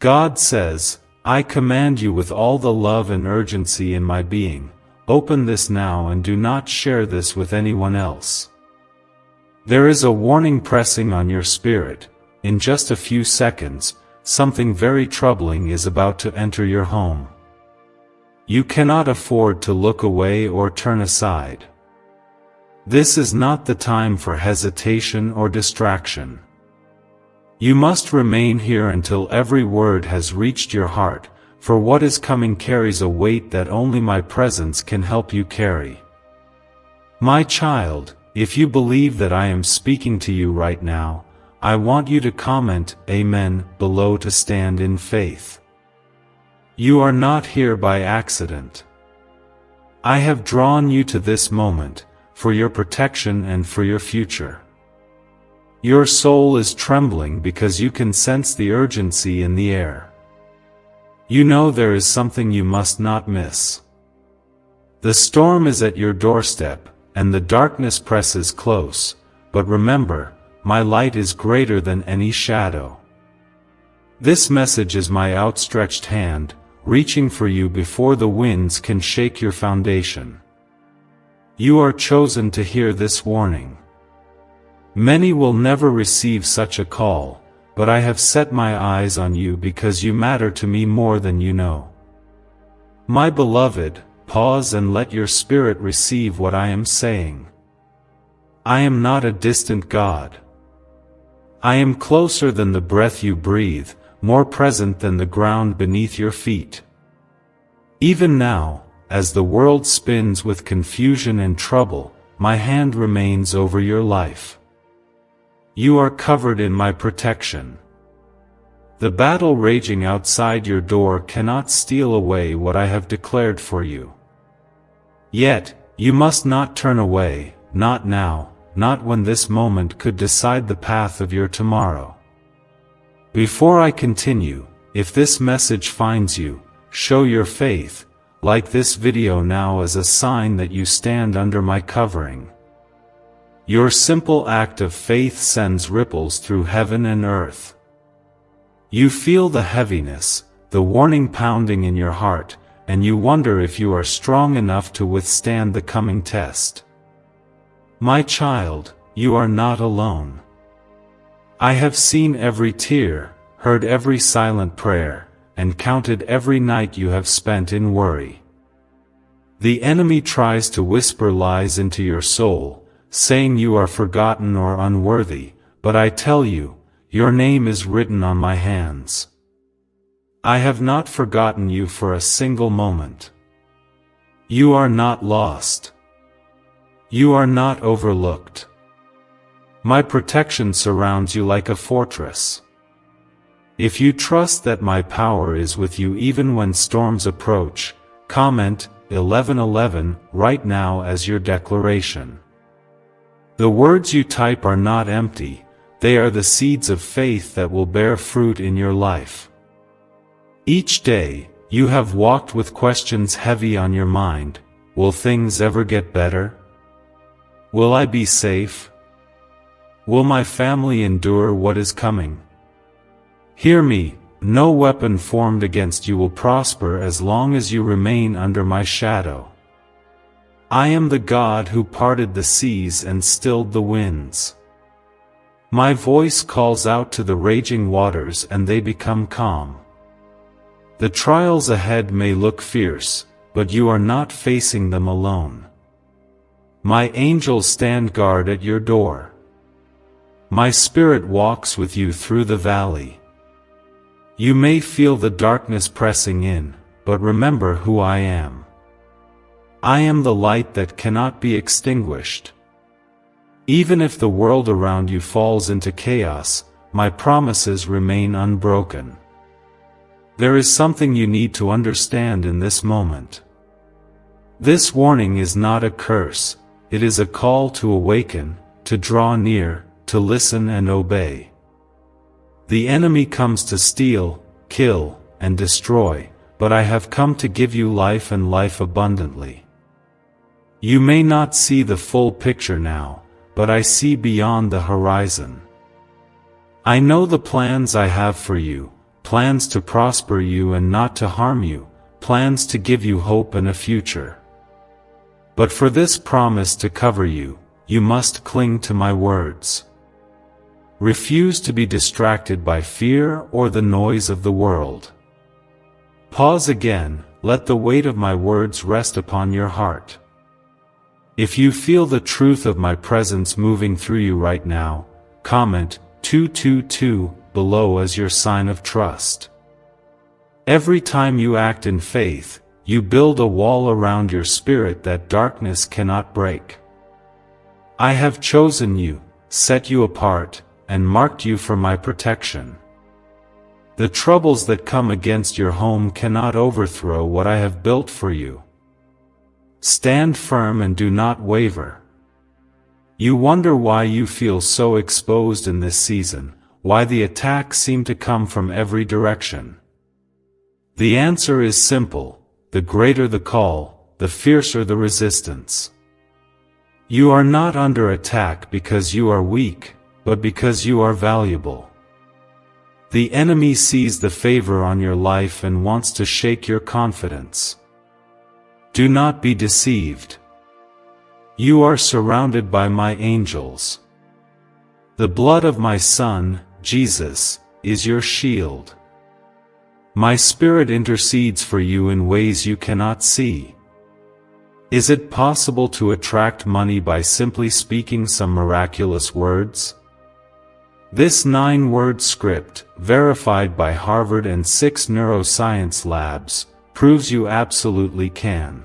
God says, I command you with all the love and urgency in my being, open this now and do not share this with anyone else. There is a warning pressing on your spirit. In just a few seconds, something very troubling is about to enter your home. You cannot afford to look away or turn aside. This is not the time for hesitation or distraction. You must remain here until every word has reached your heart, for what is coming carries a weight that only my presence can help you carry. My child, if you believe that I am speaking to you right now, I want you to comment Amen below to stand in faith. You are not here by accident. I have drawn you to this moment, for your protection and for your future. Your soul is trembling because you can sense the urgency in the air. You know there is something you must not miss. The storm is at your doorstep, and the darkness presses close, but remember, my light is greater than any shadow. This message is my outstretched hand, reaching for you before the winds can shake your foundation. You are chosen to hear this warning. Many will never receive such a call, but I have set my eyes on you because you matter to me more than you know. My beloved, pause and let your spirit receive what I am saying. I am not a distant God. I am closer than the breath you breathe, more present than the ground beneath your feet. Even now, as the world spins with confusion and trouble, my hand remains over your life. You are covered in my protection. The battle raging outside your door cannot steal away what I have declared for you. Yet, you must not turn away, not now, not when this moment could decide the path of your tomorrow. Before I continue, if this message finds you, show your faith, like this video now as a sign that you stand under my covering. Your simple act of faith sends ripples through heaven and earth. You feel the heaviness, the warning pounding in your heart, and you wonder if you are strong enough to withstand the coming test. My child, you are not alone. I have seen every tear, heard every silent prayer, and counted every night you have spent in worry. The enemy tries to whisper lies into your soul, saying you are forgotten or unworthy, but I tell you, your name is written on my hands. I have not forgotten you for a single moment. You are not lost. You are not overlooked. My protection surrounds you like a fortress. If you trust that my power is with you even when storms approach, comment 1111 right now as your declaration. The words you type are not empty, they are the seeds of faith that will bear fruit in your life. Each day, you have walked with questions heavy on your mind. Will things ever get better? Will I be safe? Will my family endure what is coming? Hear me, no weapon formed against you will prosper as long as you remain under my shadow. I am the God who parted the seas and stilled the winds. My voice calls out to the raging waters and they become calm. The trials ahead may look fierce, but you are not facing them alone. My angels stand guard at your door. My spirit walks with you through the valley. You may feel the darkness pressing in, but remember who I am. I am the light that cannot be extinguished. Even if the world around you falls into chaos, my promises remain unbroken. There is something you need to understand in this moment. This warning is not a curse, it is a call to awaken, to draw near, to listen and obey. The enemy comes to steal, kill, and destroy, but I have come to give you life and life abundantly. You may not see the full picture now, but I see beyond the horizon. I know the plans I have for you, plans to prosper you and not to harm you, plans to give you hope and a future. But for this promise to cover you, you must cling to my words. Refuse to be distracted by fear or the noise of the world. Pause again, let the weight of my words rest upon your heart. If you feel the truth of my presence moving through you right now, comment 222 below as your sign of trust. Every time you act in faith, you build a wall around your spirit that darkness cannot break. I have chosen you, set you apart, and marked you for my protection. The troubles that come against your home cannot overthrow what I have built for you. Stand firm and do not waver. You wonder why you feel so exposed in this season, why the attacks seem to come from every direction. The answer is simple: the greater the call, the fiercer the resistance. You are not under attack because you are weak, but because you are valuable. The enemy sees the favor on your life and wants to shake your confidence. Do not be deceived. You are surrounded by my angels. The blood of my Son, Jesus, is your shield. My Spirit intercedes for you in ways you cannot see. Is it possible to attract money by simply speaking some miraculous words? This 9-word script, verified by Harvard and 6 neuroscience labs, proves you absolutely can.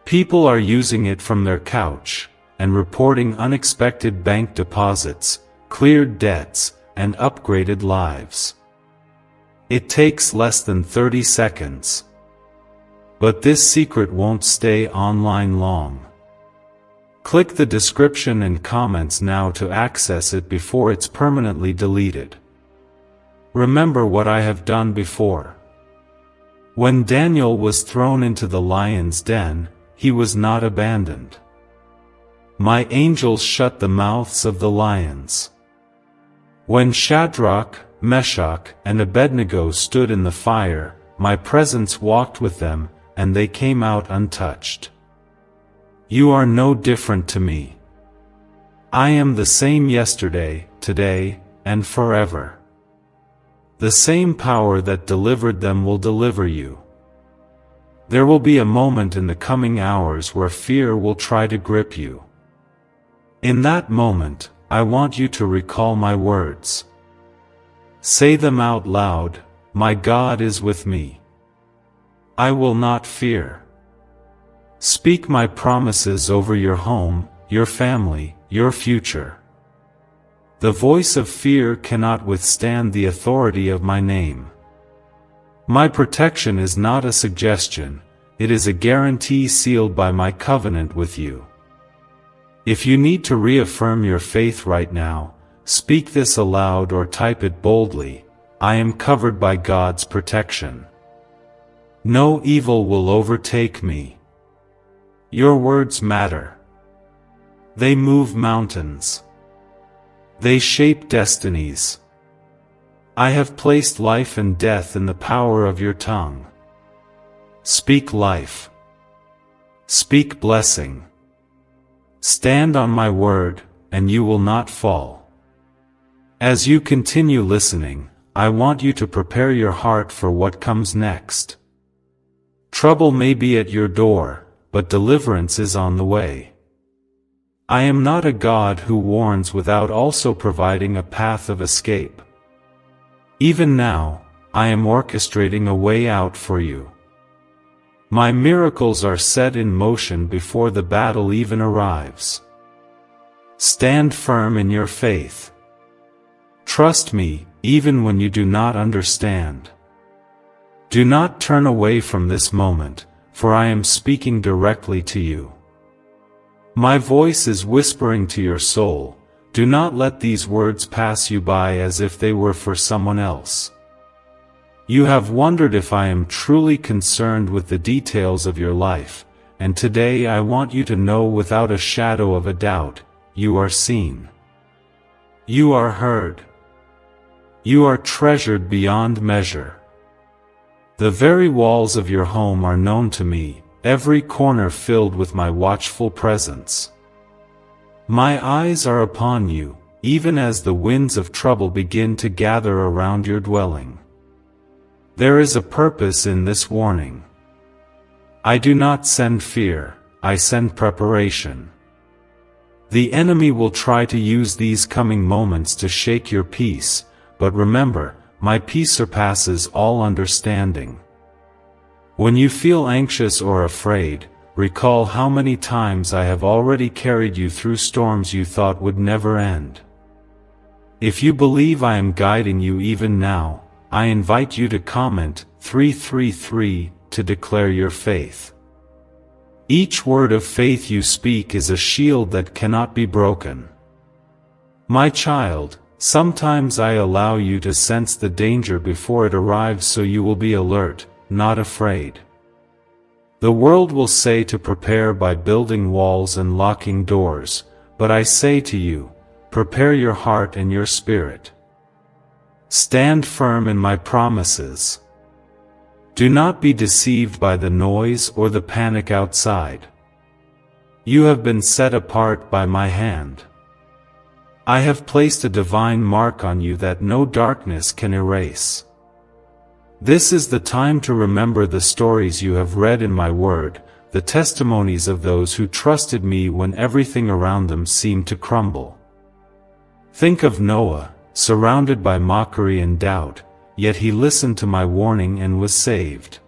People are using it from their couch, and reporting unexpected bank deposits, cleared debts, and upgraded lives. It takes less than 30 seconds. But this secret won't stay online long. Click the description and comments now to access it before it's permanently deleted. Remember what I have done before. When Daniel was thrown into the lion's den, he was not abandoned. My angels shut the mouths of the lions. When Shadrach, Meshach, and Abednego stood in the fire, my presence walked with them, and they came out untouched. You are no different to me. I am the same yesterday, today, and forever. The same power that delivered them will deliver you. There will be a moment in the coming hours where fear will try to grip you. In that moment, I want you to recall my words. Say them out loud: my God is with me. I will not fear. Speak my promises over your home, your family, your future. The voice of fear cannot withstand the authority of my name. My protection is not a suggestion, it is a guarantee sealed by my covenant with you. If you need to reaffirm your faith right now, speak this aloud or type it boldly: I am covered by God's protection. No evil will overtake me. Your words matter. They move mountains. They shape destinies. I have placed life and death in the power of your tongue. Speak life. Speak blessing. Stand on my word, and you will not fall. As you continue listening, I want you to prepare your heart for what comes next. Trouble may be at your door, but deliverance is on the way. I am not a God who warns without also providing a path of escape. Even now, I am orchestrating a way out for you. My miracles are set in motion before the battle even arrives. Stand firm in your faith. Trust me, even when you do not understand. Do not turn away from this moment, for I am speaking directly to you. My voice is whispering to your soul: do not let these words pass you by as if they were for someone else. You have wondered if I am truly concerned with the details of your life, and today I want you to know without a shadow of a doubt: you are seen. You are heard. You are treasured beyond measure. The very walls of your home are known to me, every corner filled with my watchful presence. My eyes are upon you, even as the winds of trouble begin to gather around your dwelling. There is a purpose in this warning. I do not send fear, I send preparation. The enemy will try to use these coming moments to shake your peace, but remember, my peace surpasses all understanding. When you feel anxious or afraid, recall how many times I have already carried you through storms you thought would never end. If you believe I am guiding you even now, I invite you to comment 333 to declare your faith. Each word of faith you speak is a shield that cannot be broken. My child, sometimes I allow you to sense the danger before it arrives so you will be alert, not afraid. The world will say to prepare by building walls and locking doors, but I say to you, prepare your heart and your spirit. Stand firm in my promises. Do not be deceived by the noise or the panic outside. You have been set apart by my hand. I have placed a divine mark on you that no darkness can erase. This is the time to remember the stories you have read in my word, the testimonies of those who trusted me when everything around them seemed to crumble. Think of Noah, surrounded by mockery and doubt, yet he listened to my warning and was saved.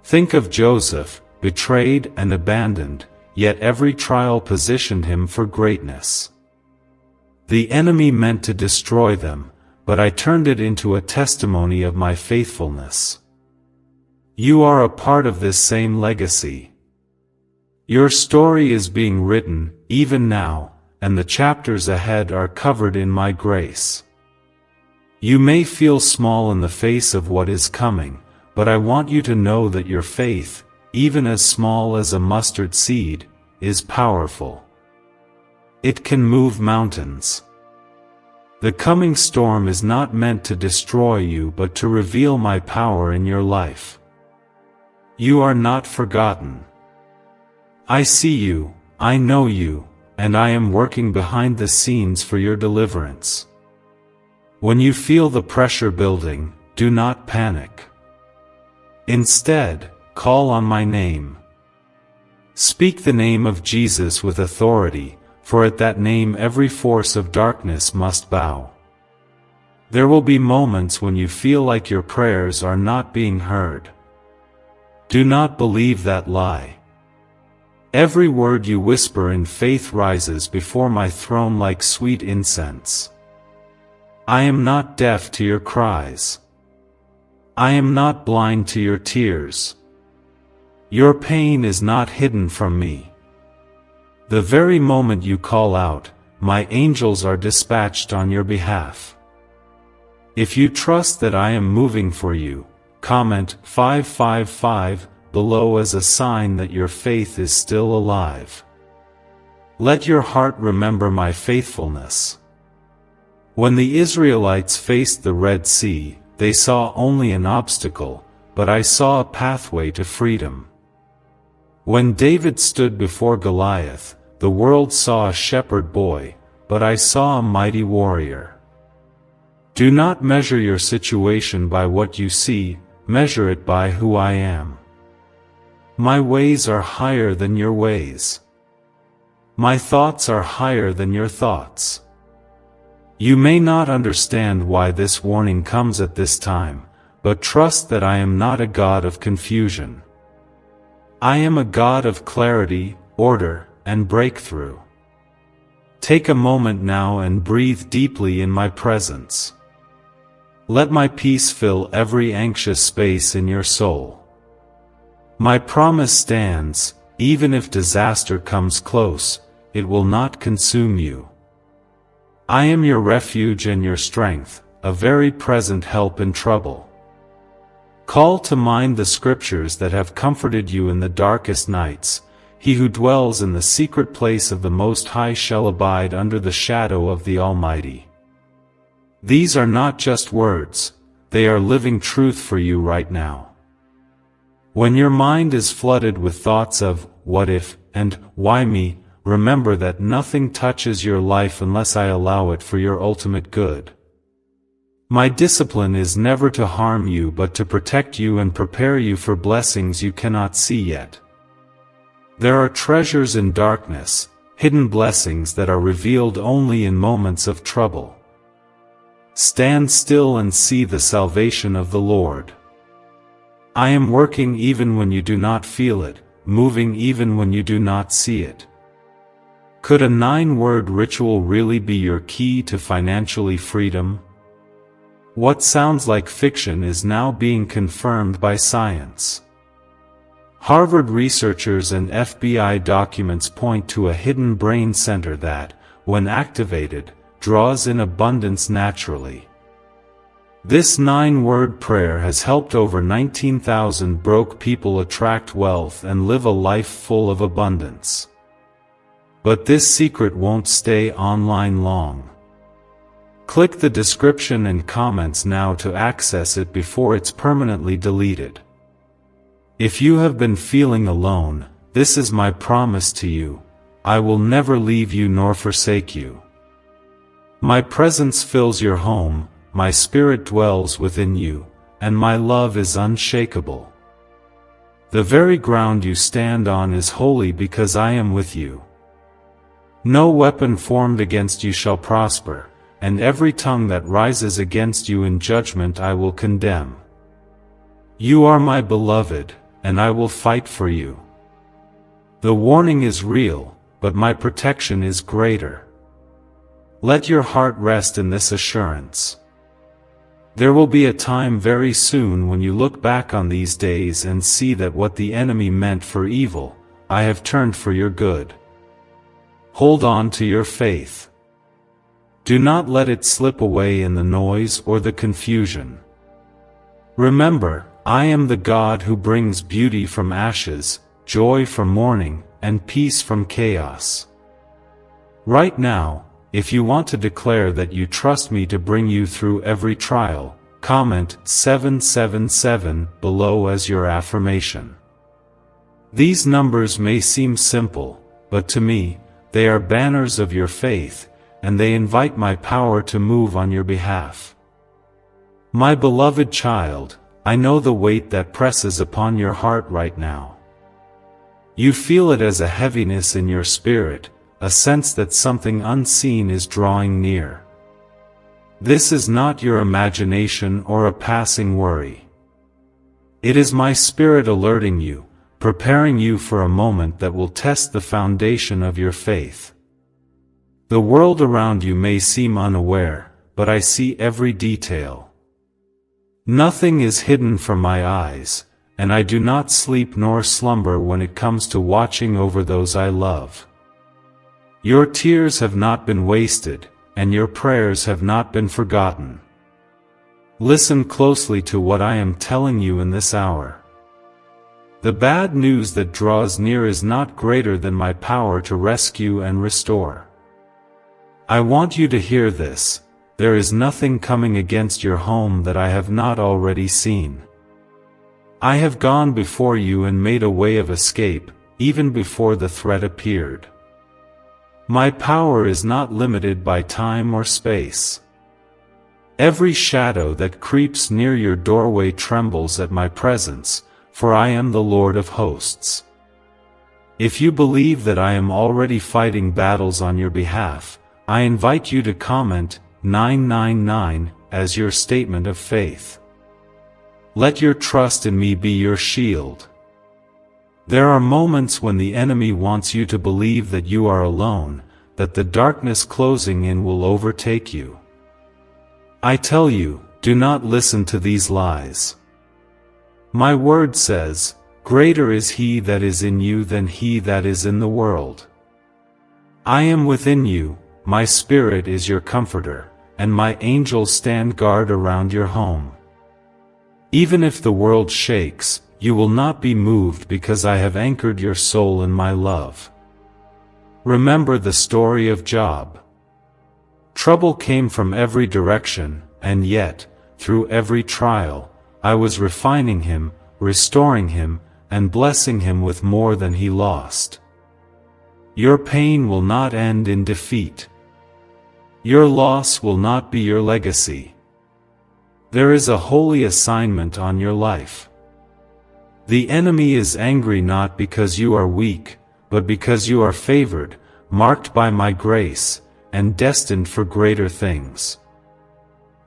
Think of Joseph, betrayed and abandoned, yet every trial positioned him for greatness. The enemy meant to destroy them, but I turned it into a testimony of my faithfulness. You are a part of this same legacy. Your story is being written, even now, and the chapters ahead are covered in my grace. You may feel small in the face of what is coming, but I want you to know that your faith, even as small as a mustard seed, is powerful. It can move mountains. The coming storm is not meant to destroy you but to reveal my power in your life. You are not forgotten. I see you, I know you, and I am working behind the scenes for your deliverance. When you feel the pressure building, do not panic. Instead, call on my name. Speak the name of Jesus with authority, for at that name every force of darkness must bow. There will be moments when you feel like your prayers are not being heard. Do not believe that lie. Every word you whisper in faith rises before my throne like sweet incense. I am not deaf to your cries. I am not blind to your tears. Your pain is not hidden from me. The very moment you call out, my angels are dispatched on your behalf. If you trust that I am moving for you, comment 555 below as a sign that your faith is still alive. Let your heart remember my faithfulness. When the Israelites faced the Red Sea, they saw only an obstacle, but I saw a pathway to freedom. When David stood before Goliath, the world saw a shepherd boy, but I saw a mighty warrior. Do not measure your situation by what you see, measure it by who I am. My ways are higher than your ways. My thoughts are higher than your thoughts. You may not understand why this warning comes at this time, but trust that I am not a God of confusion. I am a God of clarity, order, and breakthrough. Take a moment now and breathe deeply in my presence. Let my peace fill every anxious space in your soul. My promise stands, even if disaster comes close, it will not consume you. I am your refuge and your strength, a very present help in trouble. Call to mind the scriptures that have comforted you in the darkest nights. He who dwells in the secret place of the Most High shall abide under the shadow of the Almighty. These are not just words, they are living truth for you right now. When your mind is flooded with thoughts of, what if, and why me, remember that nothing touches your life unless I allow it for your ultimate good. My discipline is never to harm you but to protect you and prepare you for blessings you cannot see yet. There are treasures in darkness, hidden blessings that are revealed only in moments of trouble. Stand still and see the salvation of the Lord. I am working even when you do not feel it, moving even when you do not see it. Could a 9-word ritual really be your key to financially freedom? What sounds like fiction is now being confirmed by science. Harvard researchers and FBI documents point to a hidden brain center that, when activated, draws in abundance naturally. This 9-word prayer has helped over 19,000 broke people attract wealth and live a life full of abundance. But this secret won't stay online long. Click the description and comments now to access it before it's permanently deleted. If you have been feeling alone, this is my promise to you: I will never leave you nor forsake you. My presence fills your home, my spirit dwells within you, and my love is unshakable. The very ground you stand on is holy because I am with you. No weapon formed against you shall prosper, and every tongue that rises against you in judgment I will condemn. You are my beloved, and I will fight for you. The warning is real, but my protection is greater. Let your heart rest in this assurance. There will be a time very soon when you look back on these days and see that what the enemy meant for evil, I have turned for your good. Hold on to your faith. Do not let it slip away in the noise or the confusion. Remember, I am the God who brings beauty from ashes, joy from mourning, and peace from chaos. Right now, if you want to declare that you trust me to bring you through every trial, comment 777 below as your affirmation. These numbers may seem simple, but to me, they are banners of your faith, and they invite my power to move on your behalf. My beloved child, I know the weight that presses upon your heart right now. You feel it as a heaviness in your spirit, a sense that something unseen is drawing near. This is not your imagination or a passing worry. It is my spirit alerting you, preparing you for a moment that will test the foundation of your faith. The world around you may seem unaware, but I see every detail. Nothing is hidden from my eyes, and I do not sleep nor slumber when it comes to watching over those I love. Your tears have not been wasted, and your prayers have not been forgotten. Listen closely to what I am telling you in this hour. The bad news that draws near is not greater than my power to rescue and restore. I want you to hear this: there is nothing coming against your home that I have not already seen. I have gone before you and made a way of escape, even before the threat appeared. My power is not limited by time or space. Every shadow that creeps near your doorway trembles at my presence, for I am the Lord of hosts. If you believe that I am already fighting battles on your behalf, I invite you to comment 999 as your statement of faith. Let your trust in me be your shield. There are moments when the enemy wants you to believe that you are alone, that the darkness closing in will overtake you. I tell you, do not listen to these lies. My word says, "Greater is he that is in you than he that is in the world." I am within you, my spirit is your comforter, and my angels stand guard around your home. Even if the world shakes, you will not be moved because I have anchored your soul in my love. Remember the story of Job. Trouble came from every direction, and yet, through every trial, I was refining him, restoring him, and blessing him with more than he lost. Your pain will not end in defeat. Your loss will not be your legacy. There is a holy assignment on your life. The enemy is angry not because you are weak, but because you are favored, marked by my grace, and destined for greater things.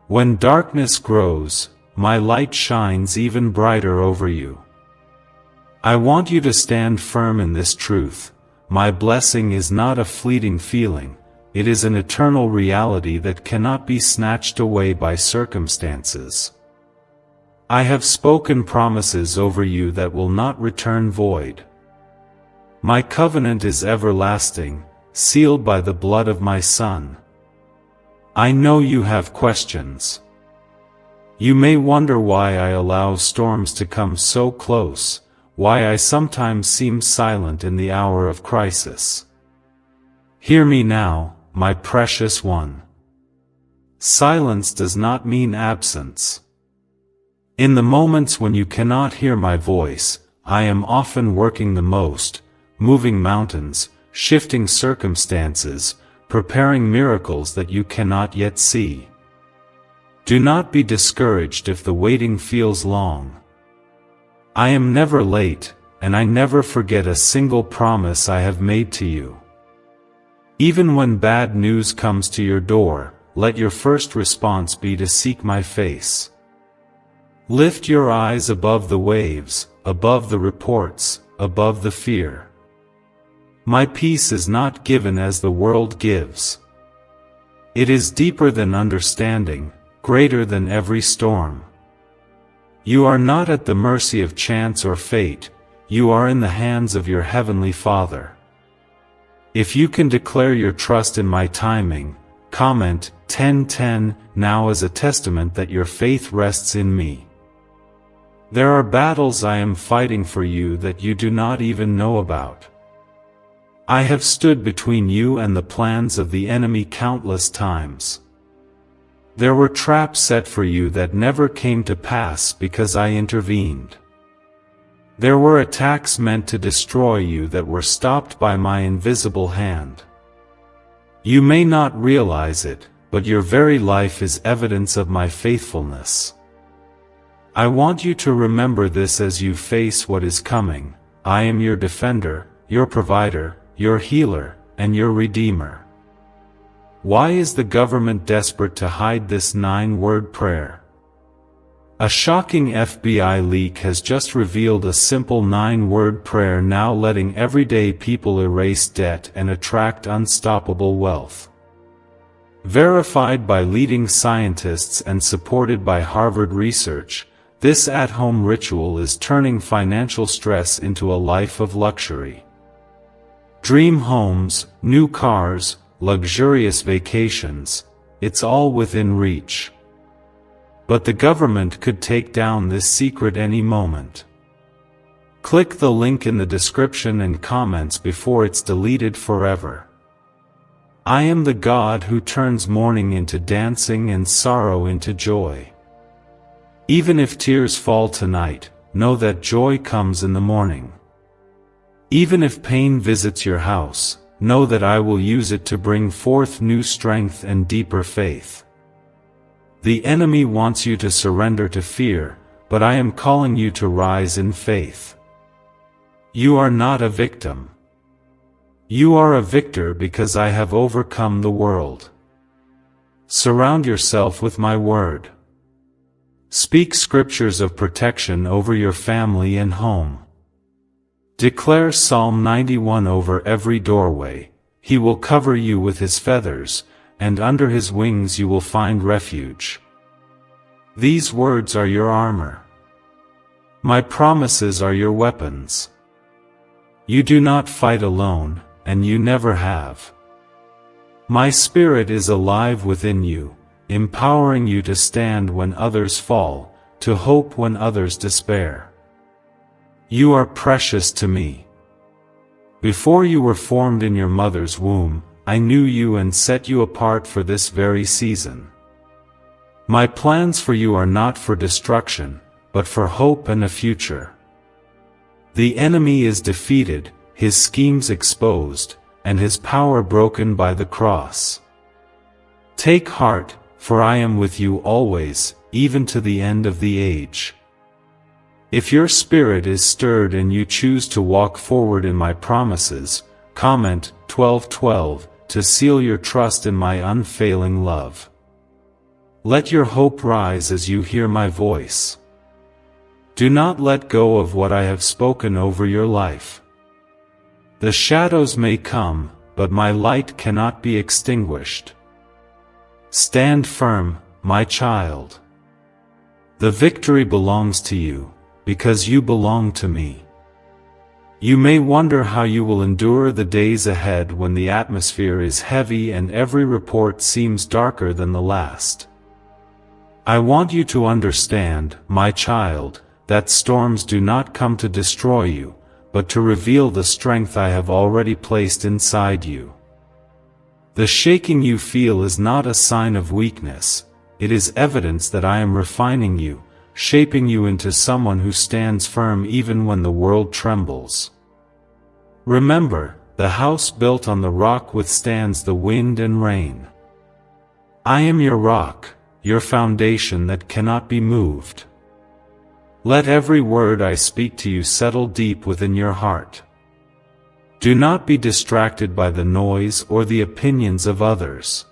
When darkness grows, my light shines even brighter over you. I want you to stand firm in this truth. My blessing is not a fleeting feeling, it is an eternal reality that cannot be snatched away by circumstances. I have spoken promises over you that will not return void. My covenant is everlasting, sealed by the blood of my Son. I know you have questions. You may wonder why I allow storms to come so close, why I sometimes seem silent in the hour of crisis. Hear me now, my precious one. Silence does not mean absence. In the moments when you cannot hear my voice, I am often working the most, moving mountains, shifting circumstances, preparing miracles that you cannot yet see. Do not be discouraged if the waiting feels long. I am never late, and I never forget a single promise I have made to you. Even when bad news comes to your door, let your first response be to seek my face. Lift your eyes above the waves, above the reports, above the fear. My peace is not given as the world gives. It is deeper than understanding, greater than every storm. You are not at the mercy of chance or fate, you are in the hands of your Heavenly Father. If you can declare your trust in my timing, comment 10:10 now as a testament that your faith rests in me. There are battles I am fighting for you that you do not even know about. I have stood between you and the plans of the enemy countless times. There were traps set for you that never came to pass because I intervened. There were attacks meant to destroy you that were stopped by my invisible hand. You may not realize it, but your very life is evidence of my faithfulness. I want you to remember this as you face what is coming. I am your defender, your provider, your healer, and your redeemer. Why is the government desperate to hide this 9-word prayer? A shocking FBI leak has just revealed a simple 9-word prayer now letting everyday people erase debt and attract unstoppable wealth. Verified by leading scientists and supported by Harvard research, this at-home ritual is turning financial stress into a life of luxury. Dream homes, new cars, luxurious vacations, it's all within reach. But the government could take down this secret any moment. Click the link in the description and comments before it's deleted forever. I am the God who turns mourning into dancing and sorrow into joy. Even if tears fall tonight, know that joy comes in the morning. Even if pain visits your house, know that I will use it to bring forth new strength and deeper faith. The enemy wants you to surrender to fear, but I am calling you to rise in faith. You are not a victim. You are a victor because I have overcome the world. Surround yourself with my word. Speak scriptures of protection over your family and home. Declare Psalm 91 over every doorway. He will cover you with his feathers, and under his wings you will find refuge. These words are your armor. My promises are your weapons. You do not fight alone, and you never have. My Spirit is alive within you, empowering you to stand when others fall, to hope when others despair. You are precious to me. Before you were formed in your mother's womb, I knew you and set you apart for this very season. My plans for you are not for destruction, but for hope and a future. The enemy is defeated, his schemes exposed, and his power broken by the cross. Take heart, for I am with you always, even to the end of the age. If your spirit is stirred and you choose to walk forward in my promises, comment 12:12 to seal your trust in my unfailing love. Let your hope rise as you hear my voice. Do not let go of what I have spoken over your life. The shadows may come, but my light cannot be extinguished. Stand firm, my child. The victory belongs to you, because you belong to me. You may wonder how you will endure the days ahead when the atmosphere is heavy and every report seems darker than the last. I want you to understand, my child, that storms do not come to destroy you, but to reveal the strength I have already placed inside you. The shaking you feel is not a sign of weakness, it is evidence that I am refining you, shaping you into someone who stands firm even when the world trembles. Remember, the house built on the rock withstands the wind and rain. I am your rock, your foundation that cannot be moved. Let every word I speak to you settle deep within your heart. Do not be distracted by the noise or the opinions of others.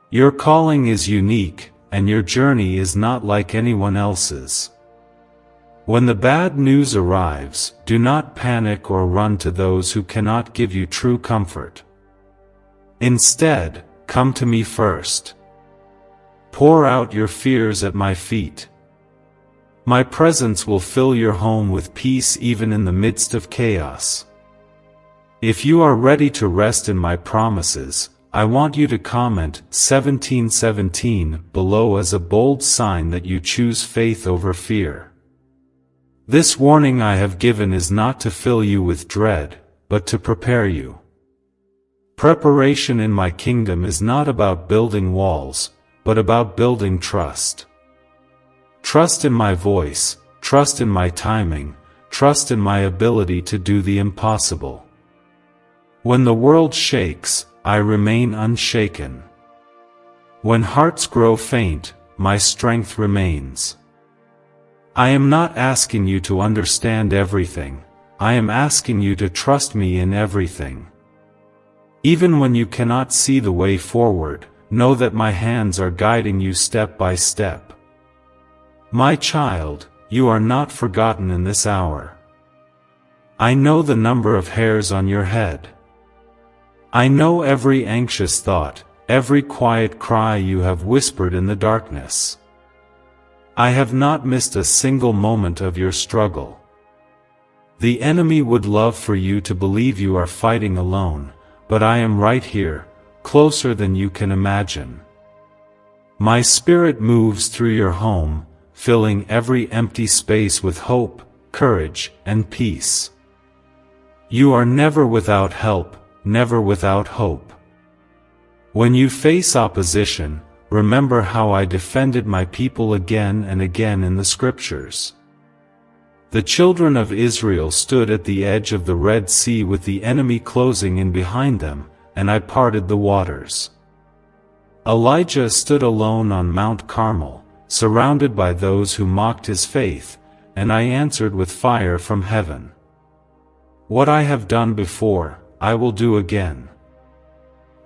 Your calling is unique, and your journey is not like anyone else's. When the bad news arrives, do not panic or run to those who cannot give you true comfort. Instead, come to me first. Pour out your fears at my feet. My presence will fill your home with peace even in the midst of chaos. If you are ready to rest in my promises, I want you to comment 1717 below as a bold sign that you choose faith over fear. This warning I have given is not to fill you with dread, but to prepare you. Preparation in my kingdom is not about building walls, but about building trust. Trust in my voice, trust in my timing, trust in my ability to do the impossible. When the world shakes, I remain unshaken. When hearts grow faint, my strength remains. I am not asking you to understand everything, I am asking you to trust me in everything. Even when you cannot see the way forward, know that my hands are guiding you step by step. My child, you are not forgotten in this hour. I know the number of hairs on your head. I know every anxious thought, every quiet cry you have whispered in the darkness. I have not missed a single moment of your struggle. The enemy would love for you to believe you are fighting alone, but I am right here, closer than you can imagine. My spirit moves through your home, filling every empty space with hope, courage, and peace. You are never without help, never without hope. When you face opposition, remember how I defended my people again and again in the scriptures. The children of Israel stood at the edge of the Red Sea with the enemy closing in behind them, and I parted the waters. Elijah stood alone on Mount Carmel, surrounded by those who mocked his faith, and I answered with fire from heaven. What I have done before, I will do again.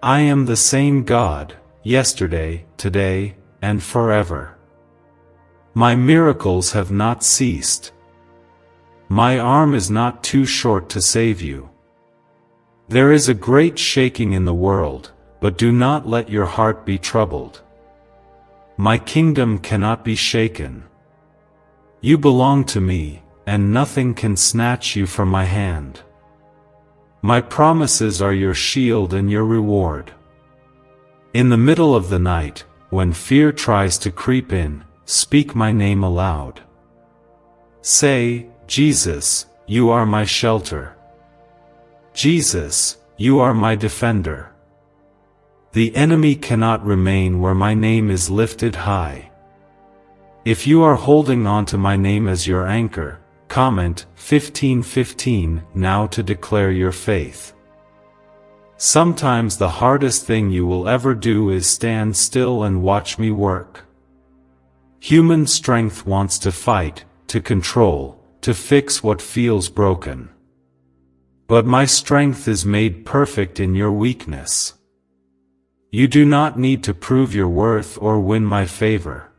I am the same God, yesterday, today, and forever. My miracles have not ceased. My arm is not too short to save you. There is a great shaking in the world, but do not let your heart be troubled. My kingdom cannot be shaken. You belong to me, and nothing can snatch you from my hand. My promises are your shield and your reward. In the middle of the night, when fear tries to creep in, speak my name aloud. Say, Jesus, you are my shelter. Jesus, you are my defender. The enemy cannot remain where my name is lifted high. If you are holding on to my name as your anchor, comment 1515 now to declare your faith. Sometimes the hardest thing you will ever do is stand still and watch me work. Human strength wants to fight, to control, to fix what feels broken. But my strength is made perfect in your weakness. You do not need to prove your worth or win my favor.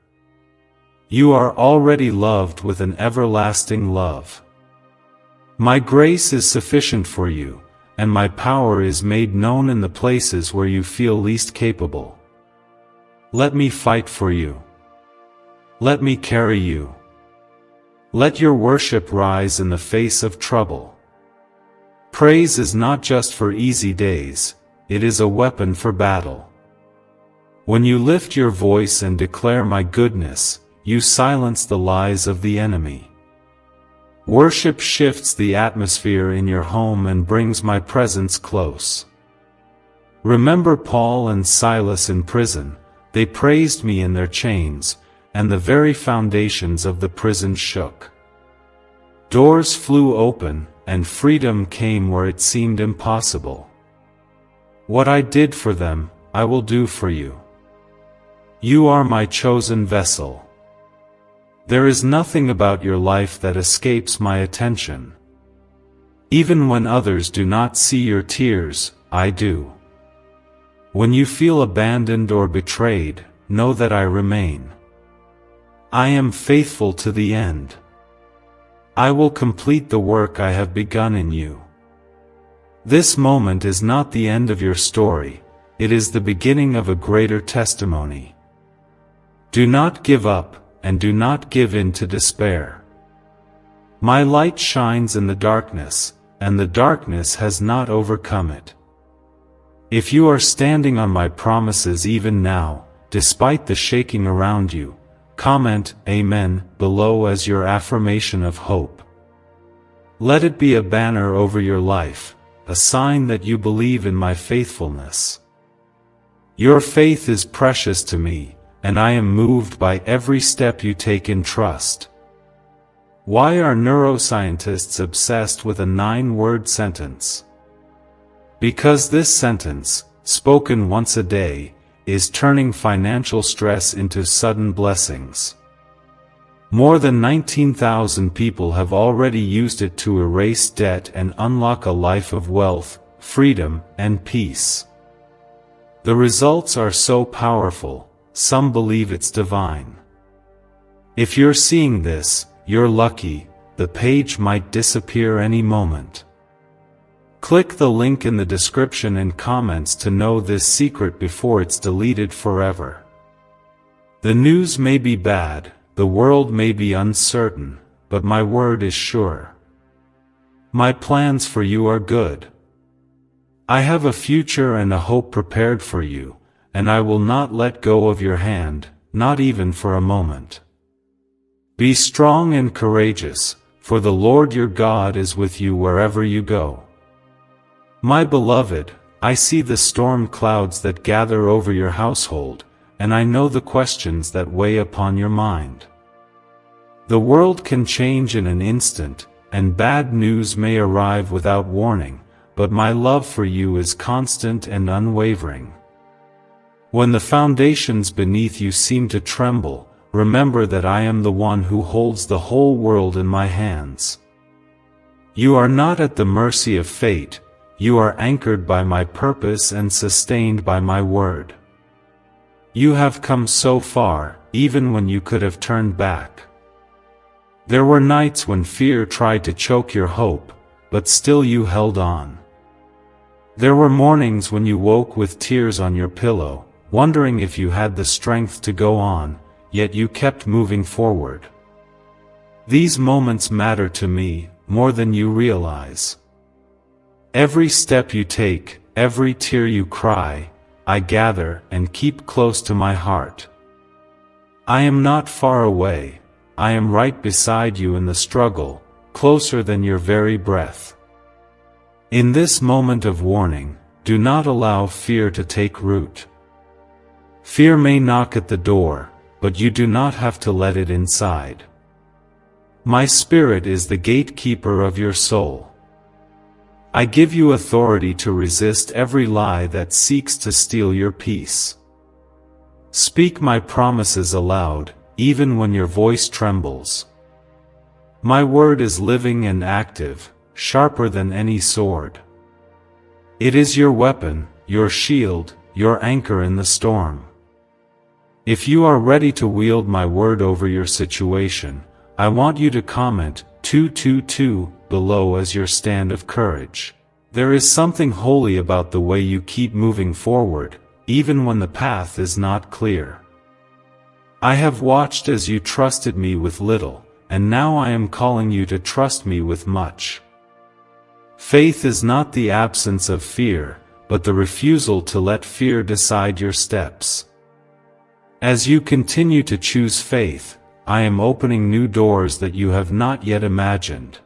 You are already loved with an everlasting love. My grace is sufficient for you, and my power is made known in the places where you feel least capable. Let me fight for you. Let me carry you. Let your worship rise in the face of trouble. Praise is not just for easy days, it is a weapon for battle. When you lift your voice and declare my goodness, you silence the lies of the enemy. Worship shifts the atmosphere in your home and brings my presence close. Remember Paul and Silas in prison. They praised me in their chains, and the very foundations of the prison shook. Doors flew open, and freedom came where it seemed impossible. What I did for them, I will do for you. You are my chosen vessel. There is nothing about your life that escapes my attention. Even when others do not see your tears, I do. When you feel abandoned or betrayed, know that I remain. I am faithful to the end. I will complete the work I have begun in you. This moment is not the end of your story, it is the beginning of a greater testimony. Do not give up, and do not give in to despair. My light shines in the darkness, and the darkness has not overcome it. If you are standing on my promises even now, despite the shaking around you, comment Amen below as your affirmation of hope. Let it be a banner over your life, a sign that you believe in my faithfulness. Your faith is precious to me, and I am moved by every step you take in trust. Why are neuroscientists obsessed with a 9-word sentence? Because this sentence, spoken once a day, is turning financial stress into sudden blessings. More than 19,000 people have already used it to erase debt and unlock a life of wealth, freedom, and peace. The results are so powerful, some believe it's divine. If you're seeing this, you're lucky, the page might disappear any moment. Click the link in the description and comments to know this secret before it's deleted forever. The news may be bad, the world may be uncertain, but my word is sure. My plans for you are good. I have a future and a hope prepared for you, and I will not let go of your hand, not even for a moment. Be strong and courageous, for the Lord your God is with you wherever you go. My beloved, I see the storm clouds that gather over your household, and I know the questions that weigh upon your mind. The world can change in an instant, and bad news may arrive without warning, but my love for you is constant and unwavering. When the foundations beneath you seem to tremble, remember that I am the one who holds the whole world in my hands. You are not at the mercy of fate, you are anchored by my purpose and sustained by my word. You have come so far, even when you could have turned back. There were nights when fear tried to choke your hope, but still you held on. There were mornings when you woke with tears on your pillow, wondering if you had the strength to go on, yet you kept moving forward. These moments matter to me, more than you realize. Every step you take, every tear you cry, I gather and keep close to my heart. I am not far away, I am right beside you in the struggle, closer than your very breath. In this moment of warning, do not allow fear to take root. Fear may knock at the door, but you do not have to let it inside. My Spirit is the gatekeeper of your soul. I give you authority to resist every lie that seeks to steal your peace. Speak my promises aloud, even when your voice trembles. My word is living and active, sharper than any sword. It is your weapon, your shield, your anchor in the storm. If you are ready to wield my word over your situation, I want you to comment 222 below as your stand of courage. There is something holy about the way you keep moving forward, even when the path is not clear. I have watched as you trusted me with little, and now I am calling you to trust me with much. Faith is not the absence of fear, but the refusal to let fear decide your steps. As you continue to choose faith, I am opening new doors that you have not yet imagined.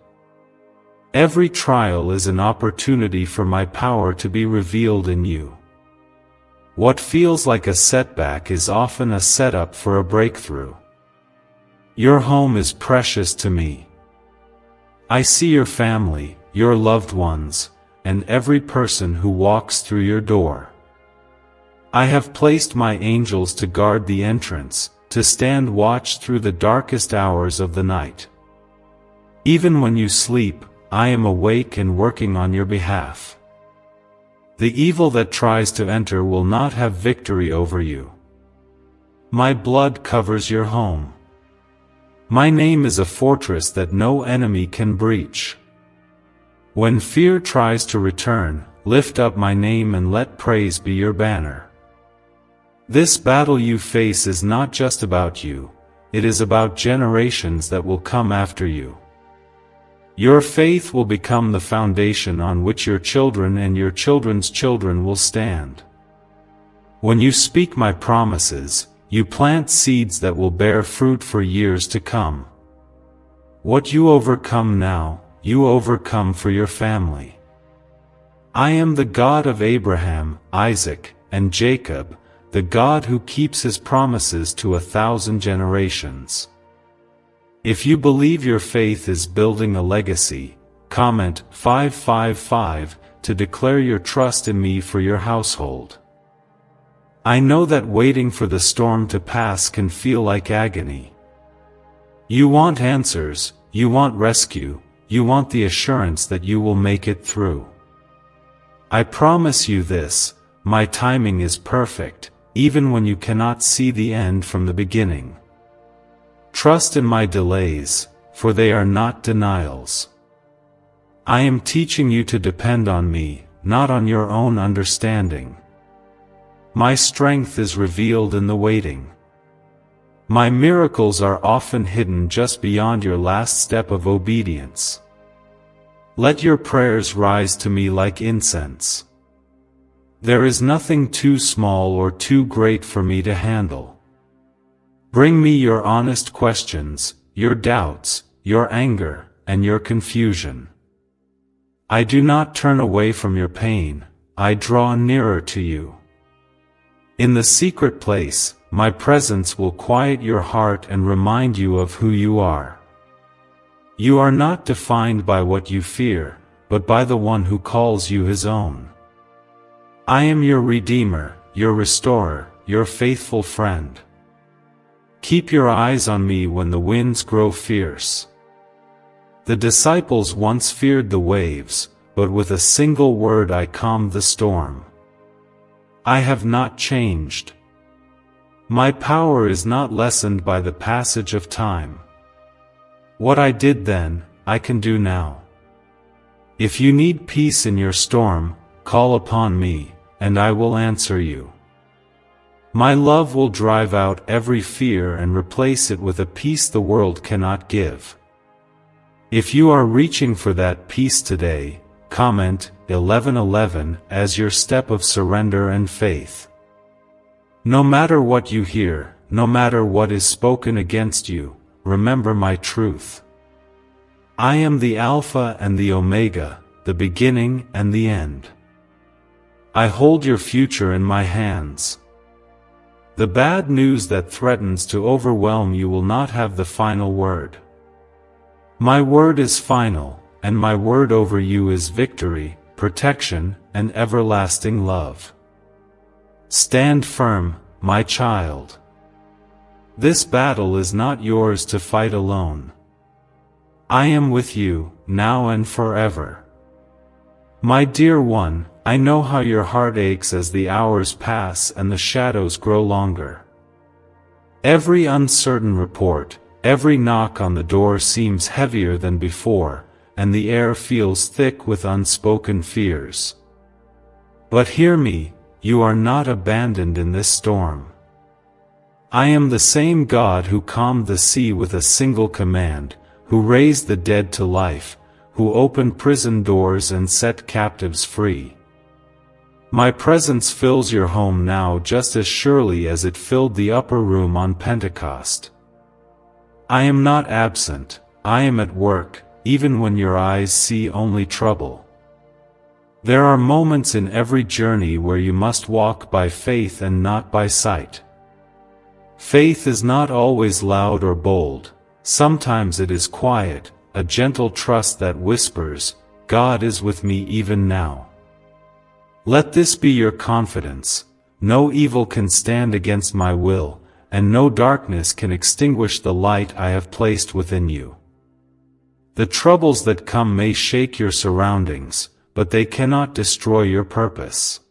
Every trial is an opportunity for my power to be revealed in you. What feels like a setback is often a setup for a breakthrough. Your home is precious to me. I see your family, your loved ones, and every person who walks through your door. I have placed my angels to guard the entrance, to stand watch through the darkest hours of the night. Even when you sleep, I am awake and working on your behalf. The evil that tries to enter will not have victory over you. My blood covers your home. My name is a fortress that no enemy can breach. When fear tries to return, lift up my name and let praise be your banner. This battle you face is not just about you, it is about generations that will come after you. Your faith will become the foundation on which your children and your children's children will stand. When you speak my promises, you plant seeds that will bear fruit for years to come. What you overcome now, you overcome for your family. I am the God of Abraham, Isaac, and Jacob, the God who keeps his promises to 1,000 generations. If you believe your faith is building a legacy, comment 555 to declare your trust in me for your household. I know that waiting for the storm to pass can feel like agony. You want answers, you want rescue, you want the assurance that you will make it through. I promise you this, my timing is perfect, even when you cannot see the end from the beginning. Trust in my delays, for they are not denials. I am teaching you to depend on me, not on your own understanding. My strength is revealed in the waiting. My miracles are often hidden just beyond your last step of obedience. Let your prayers rise to me like incense. There is nothing too small or too great for me to handle. Bring me your honest questions, your doubts, your anger, and your confusion. I do not turn away from your pain, I draw nearer to you. In the secret place, my presence will quiet your heart and remind you of who you are. You are not defined by what you fear, but by the one who calls you his own. I am your Redeemer, your Restorer, your faithful friend. Keep your eyes on me when the winds grow fierce. The disciples once feared the waves, but with a single word I calmed the storm. I have not changed. My power is not lessened by the passage of time. What I did then, I can do now. If you need peace in your storm, call upon me, and I will answer you. My love will drive out every fear and replace it with a peace the world cannot give. If you are reaching for that peace today, comment 1111 as your step of surrender and faith. No matter what you hear, no matter what is spoken against you, remember my truth. I am the Alpha and the Omega, the beginning and the end. I hold your future in my hands. The bad news that threatens to overwhelm you will not have the final word. My word is final, and my word over you is victory, protection, and everlasting love. Stand firm, my child. This battle is not yours to fight alone. I am with you, now and forever. My dear one, I know how your heart aches as the hours pass and the shadows grow longer. Every uncertain report, every knock on the door seems heavier than before, and the air feels thick with unspoken fears. But hear me, you are not abandoned in this storm. I am the same God who calmed the sea with a single command, who raised the dead to life, who opened prison doors and set captives free. My presence fills your home now just as surely as it filled the upper room on Pentecost. I am not absent, I am at work, even when your eyes see only trouble. There are moments in every journey where you must walk by faith and not by sight. Faith is not always loud or bold, sometimes it is quiet, a gentle trust that whispers, God is with me even now. Let this be your confidence, no evil can stand against my will, and no darkness can extinguish the light I have placed within you. The troubles that come may shake your surroundings, but they cannot destroy your purpose.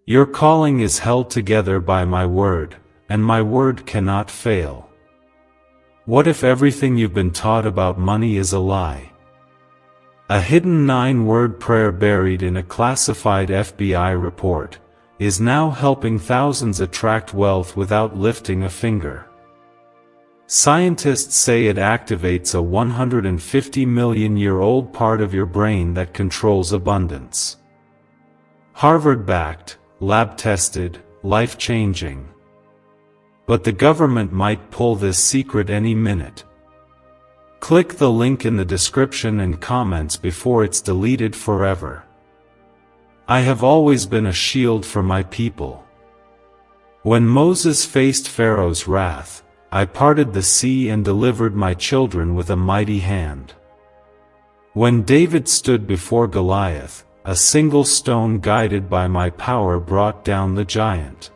Your calling is held together by my word, and my word cannot fail. What if everything you've been taught about money is a lie? A hidden 9-word prayer buried in a classified FBI report is now helping thousands attract wealth without lifting a finger. Scientists say it activates a 150-million-year-old part of your brain that controls abundance. Harvard-backed, lab-tested, life-changing. But the government might pull this secret any minute. Click the link in the description and comments before it's deleted forever. I have always been a shield for my people. When Moses faced Pharaoh's wrath, I parted the sea and delivered my children with a mighty hand. When David stood before Goliath, a single stone guided by my power brought down the giant.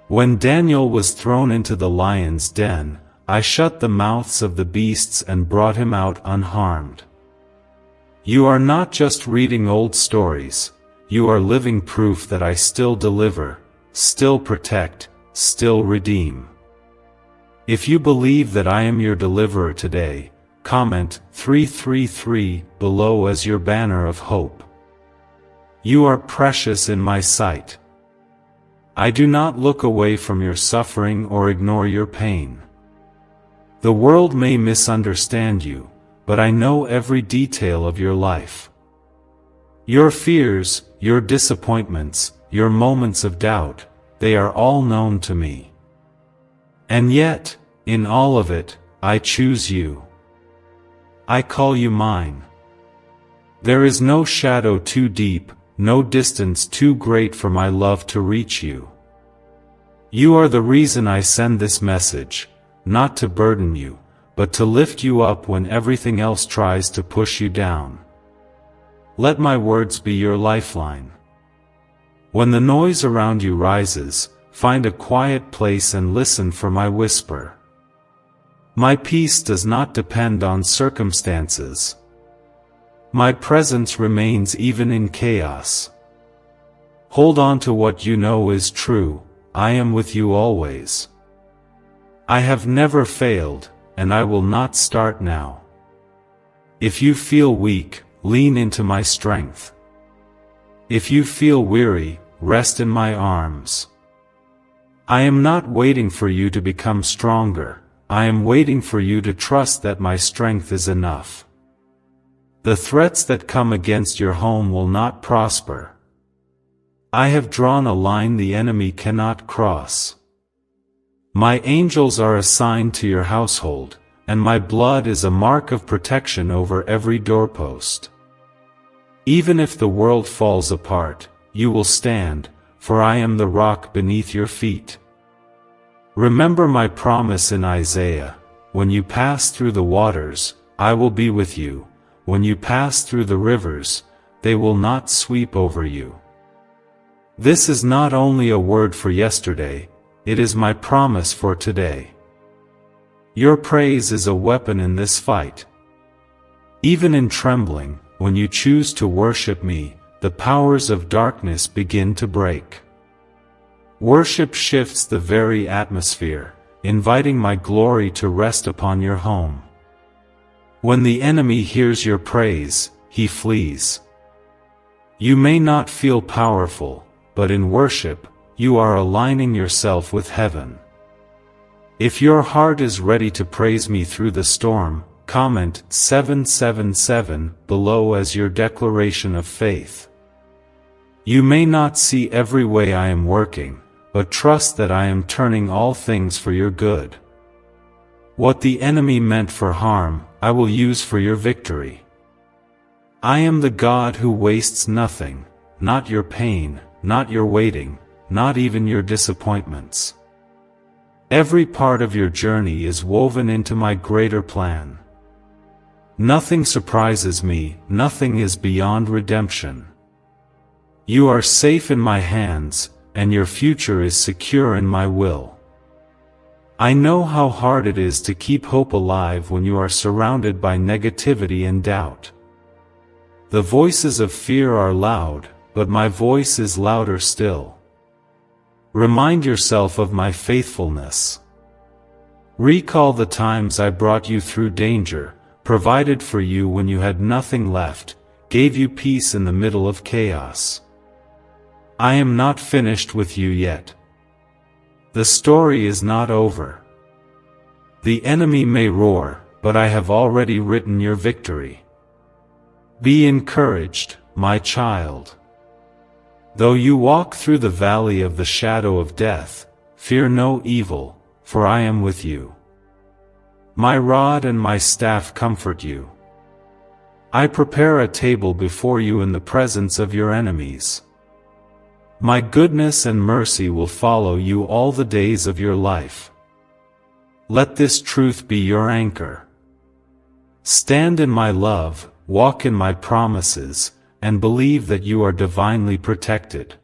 When Daniel was thrown into the lion's den, I shut the mouths of the beasts and brought him out unharmed. You are not just reading old stories, you are living proof that I still deliver, still protect, still redeem. If you believe that I am your deliverer today, comment 333 below as your banner of hope. You are precious in my sight. I do not look away from your suffering or ignore your pain. The world may misunderstand you, but I know every detail of your life. Your fears, your disappointments, your moments of doubt, they are all known to me. And yet, in all of it, I choose you. I call you mine. There is no shadow too deep, no distance too great for my love to reach you. You are the reason I send this message, not to burden you, but to lift you up when everything else tries to push you down. Let my words be your lifeline. When the noise around you rises, find a quiet place and listen for my whisper. My peace does not depend on circumstances. My presence remains even in chaos. Hold on to what you know is true, I am with you always. I have never failed, and I will not start now. If you feel weak, lean into my strength. If you feel weary, rest in my arms. I am not waiting for you to become stronger, I am waiting for you to trust that my strength is enough. The threats that come against your home will not prosper. I have drawn a line the enemy cannot cross. My angels are assigned to your household, and my blood is a mark of protection over every doorpost. Even if the world falls apart, you will stand, for I am the rock beneath your feet. Remember my promise in Isaiah, when you pass through the waters, I will be with you, when you pass through the rivers, they will not sweep over you. This is not only a word for yesterday, it is my promise for today. Your praise is a weapon in this fight. Even in trembling, when you choose to worship me, the powers of darkness begin to break. Worship shifts the very atmosphere, inviting my glory to rest upon your home. When the enemy hears your praise, he flees. You may not feel powerful, but in worship, you are aligning yourself with heaven. If your heart is ready to praise me through the storm, comment 777 below as your declaration of faith. You may not see every way I am working, but trust that I am turning all things for your good. What the enemy meant for harm, I will use for your victory. I am the God who wastes nothing, not your pain, not your waiting, not even your disappointments. Every part of your journey is woven into my greater plan. Nothing surprises me, nothing is beyond redemption. You are safe in my hands, and your future is secure in my will. I know how hard it is to keep hope alive when you are surrounded by negativity and doubt. The voices of fear are loud, but my voice is louder still. Remind yourself of my faithfulness. Recall the times I brought you through danger, provided for you when you had nothing left, gave you peace in the middle of chaos. I am not finished with you yet. The story is not over. The enemy may roar, but I have already written your victory. Be encouraged, my child. Though you walk through the valley of the shadow of death, fear no evil, for I am with you. My rod and my staff comfort you. I prepare a table before you in the presence of your enemies. My goodness and mercy will follow you all the days of your life. Let this truth be your anchor. Stand in my love, walk in my promises, and believe that you are divinely protected.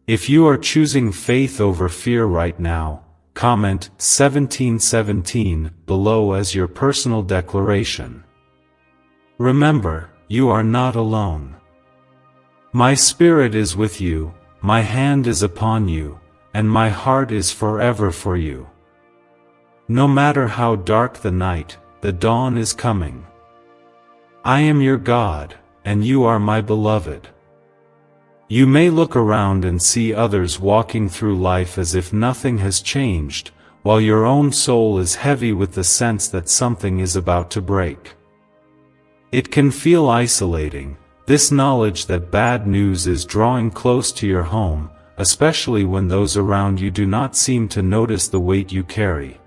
If you are choosing faith over fear right now, comment 1717 below as your personal declaration. Remember, you are not alone. My spirit is with you, my hand is upon you, and my heart is forever for you. No matter how dark the night, the dawn is coming. I am your God, and you are my beloved. You may look around and see others walking through life as if nothing has changed, while your own soul is heavy with the sense that something is about to break. It can feel isolating, this knowledge that bad news is drawing close to your home, especially when those around you do not seem to notice the weight you carry.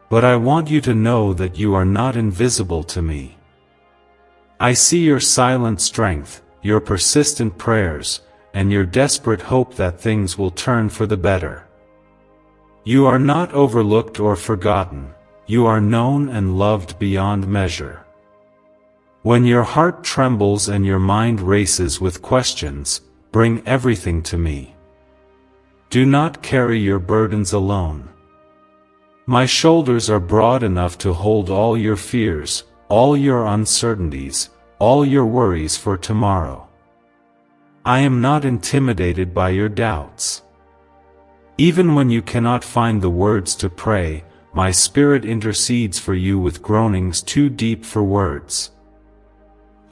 But I want you to know that you are not invisible to me. I see your silent strength, your persistent prayers, and your desperate hope that things will turn for the better. You are not overlooked or forgotten, you are known and loved beyond measure. When your heart trembles and your mind races with questions, bring everything to me. Do not carry your burdens alone. My shoulders are broad enough to hold all your fears, all your uncertainties, all your worries for tomorrow. I am not intimidated by your doubts. Even when you cannot find the words to pray, my spirit intercedes for you with groanings too deep for words.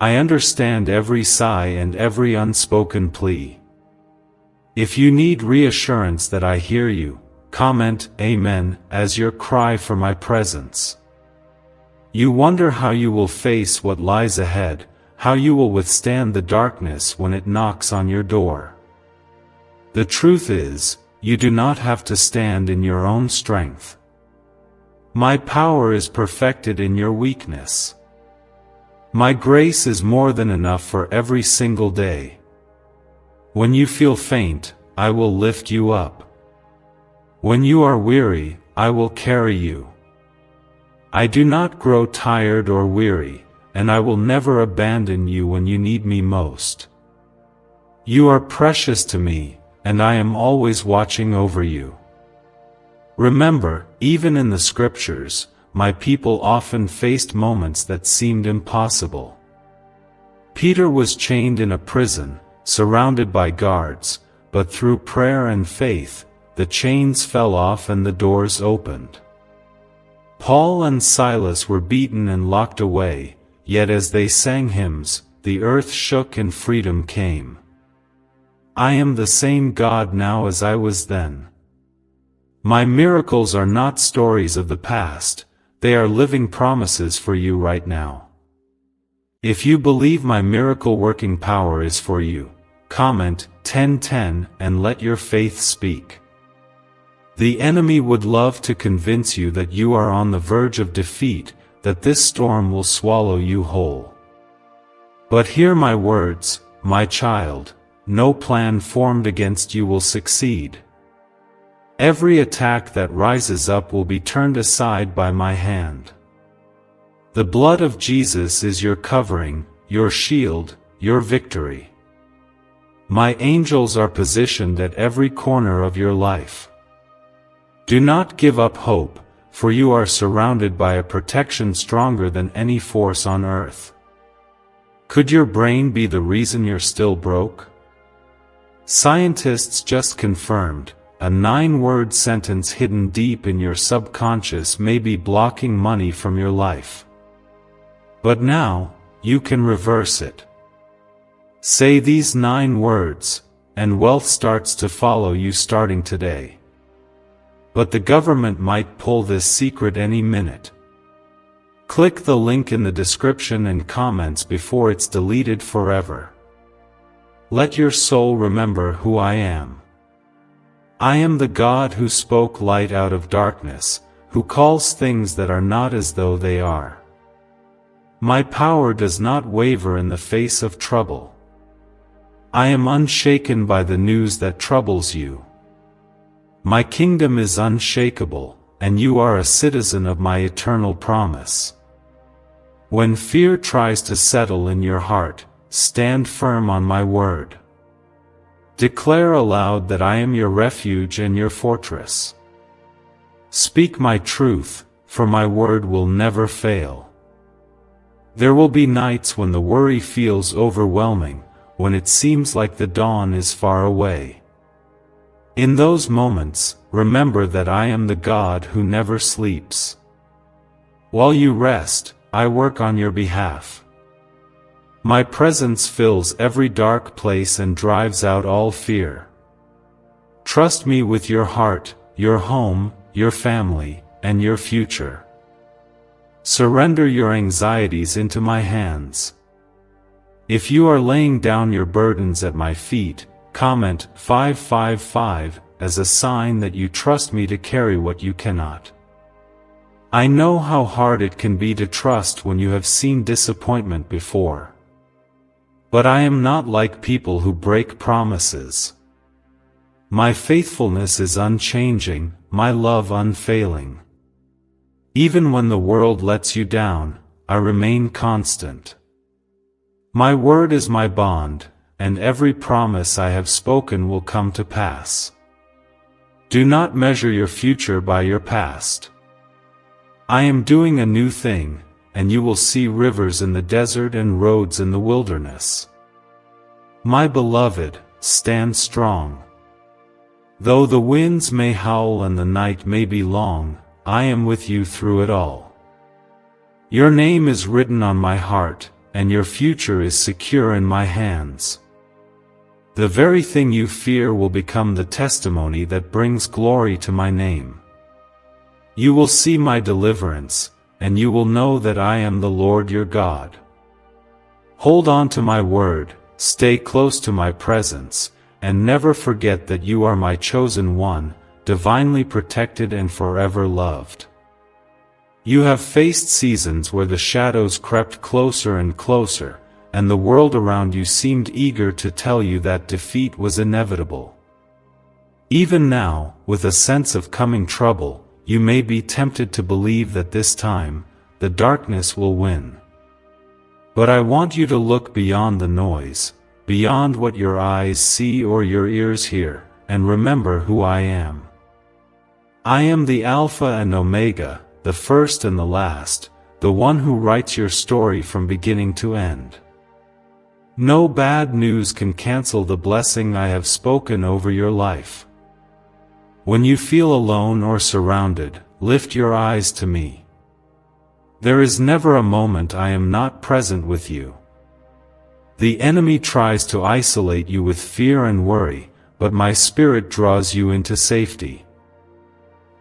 I understand every sigh and every unspoken plea. If you need reassurance that I hear you, comment Amen as your cry for my presence. You wonder how you will face what lies ahead, how you will withstand the darkness when it knocks on your door. The truth is, you do not have to stand in your own strength. My power is perfected in your weakness. My grace is more than enough for every single day. When you feel faint, I will lift you up. When you are weary, I will carry you. I do not grow tired or weary, and I will never abandon you when you need me most. You are precious to me, and I am always watching over you. Remember, even in the scriptures, my people often faced moments that seemed impossible. Peter was chained in a prison, surrounded by guards, but through prayer and faith, the chains fell off and the doors opened. Paul and Silas were beaten and locked away, yet as they sang hymns, the earth shook and freedom came. I am the same God now as I was then. My miracles are not stories of the past, they are living promises for you right now. If you believe my miracle-working power is for you, comment 1010 and let your faith speak. The enemy would love to convince you that you are on the verge of defeat, that this storm will swallow you whole. But hear my words, my child, no plan formed against you will succeed. Every attack that rises up will be turned aside by my hand. The blood of Jesus is your covering, your shield, your victory. My angels are positioned at every corner of your life. Do not give up hope, for you are surrounded by a protection stronger than any force on earth. Could your brain be the reason you're still broke? Scientists just confirmed, a 9-word sentence hidden deep in your subconscious may be blocking money from your life. But now, you can reverse it. Say these 9 words, and wealth starts to follow you starting today. But the government might pull this secret any minute. Click the link in the description and comments before it's deleted forever. Let your soul remember who I am. I am the God who spoke light out of darkness, who calls things that are not as though they are. My power does not waver in the face of trouble. I am unshaken by the news that troubles you. My kingdom is unshakable, and you are a citizen of my eternal promise. When fear tries to settle in your heart, stand firm on my word. Declare aloud that I am your refuge and your fortress. Speak my truth, for my word will never fail. There will be nights when the worry feels overwhelming, when it seems like the dawn is far away. In those moments, remember that I am the God who never sleeps. While you rest, I work on your behalf. My presence fills every dark place and drives out all fear. Trust me with your heart, your home, your family, and your future. Surrender your anxieties into my hands. If you are laying down your burdens at my feet, comment 555 as a sign that you trust me to carry what you cannot. I know how hard it can be to trust when you have seen disappointment before. But I am not like people who break promises. My faithfulness is unchanging, my love unfailing. Even when the world lets you down, I remain constant. My word is my bond, and every promise I have spoken will come to pass. Do not measure your future by your past. I am doing a new thing, and you will see rivers in the desert and roads in the wilderness. My beloved, stand strong. Though the winds may howl and the night may be long, I am with you through it all. Your name is written on my heart, and your future is secure in my hands. The very thing you fear will become the testimony that brings glory to my name. You will see my deliverance, and you will know that I am the Lord your God. Hold on to my word, stay close to my presence, and never forget that you are my chosen one, divinely protected and forever loved. You have faced seasons where the shadows crept closer and closer, and the world around you seemed eager to tell you that defeat was inevitable. Even now, with a sense of coming trouble, you may be tempted to believe that this time, the darkness will win. But I want you to look beyond the noise, beyond what your eyes see or your ears hear, and remember who I am. I am the Alpha and Omega, the first and the last, the one who writes your story from beginning to end. No bad news can cancel the blessing I have spoken over your life. When you feel alone or surrounded, lift your eyes to me. There is never a moment I am not present with you. The enemy tries to isolate you with fear and worry, but my Spirit draws you into safety.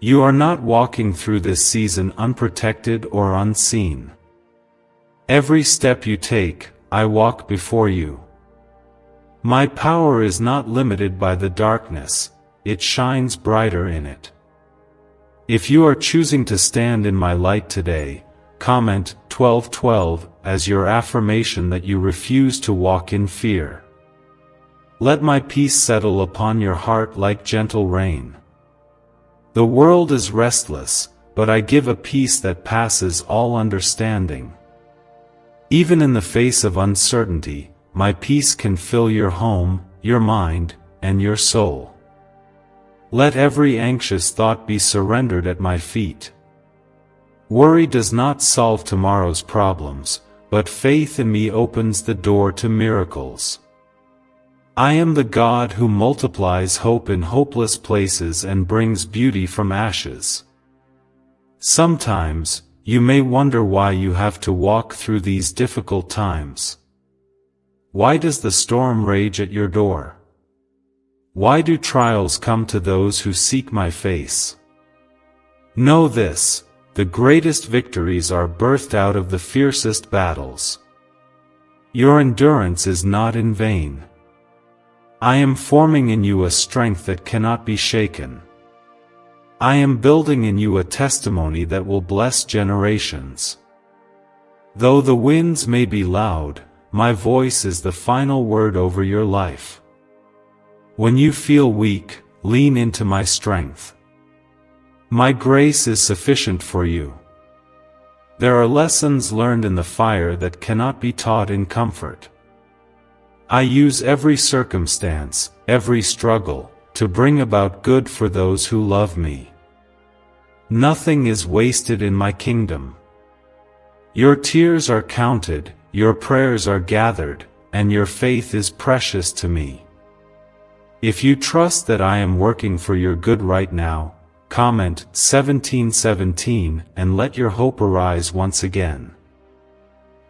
You are not walking through this season unprotected or unseen. Every step you take, I walk before you. My power is not limited by the darkness, it shines brighter in it. If you are choosing to stand in my light today, comment 1212 as your affirmation that you refuse to walk in fear. Let my peace settle upon your heart like gentle rain. The world is restless, but I give a peace that passes all understanding. Even in the face of uncertainty, my peace can fill your home, your mind, and your soul. Let every anxious thought be surrendered at my feet. Worry does not solve tomorrow's problems, but faith in me opens the door to miracles. I am the God who multiplies hope in hopeless places and brings beauty from ashes. Sometimes, you may wonder why you have to walk through these difficult times. Why does the storm rage at your door? Why do trials come to those who seek my face? Know this, the greatest victories are birthed out of the fiercest battles. Your endurance is not in vain. I am forming in you a strength that cannot be shaken. I am building in you a testimony that will bless generations. Though the winds may be loud, my voice is the final word over your life. When you feel weak, lean into my strength. My grace is sufficient for you. There are lessons learned in the fire that cannot be taught in comfort. I use every circumstance, every struggle, to bring about good for those who love me. Nothing is wasted in my kingdom. Your tears are counted, your prayers are gathered, and your faith is precious to me. If you trust that I am working for your good right now, comment 1717 and let your hope arise once again.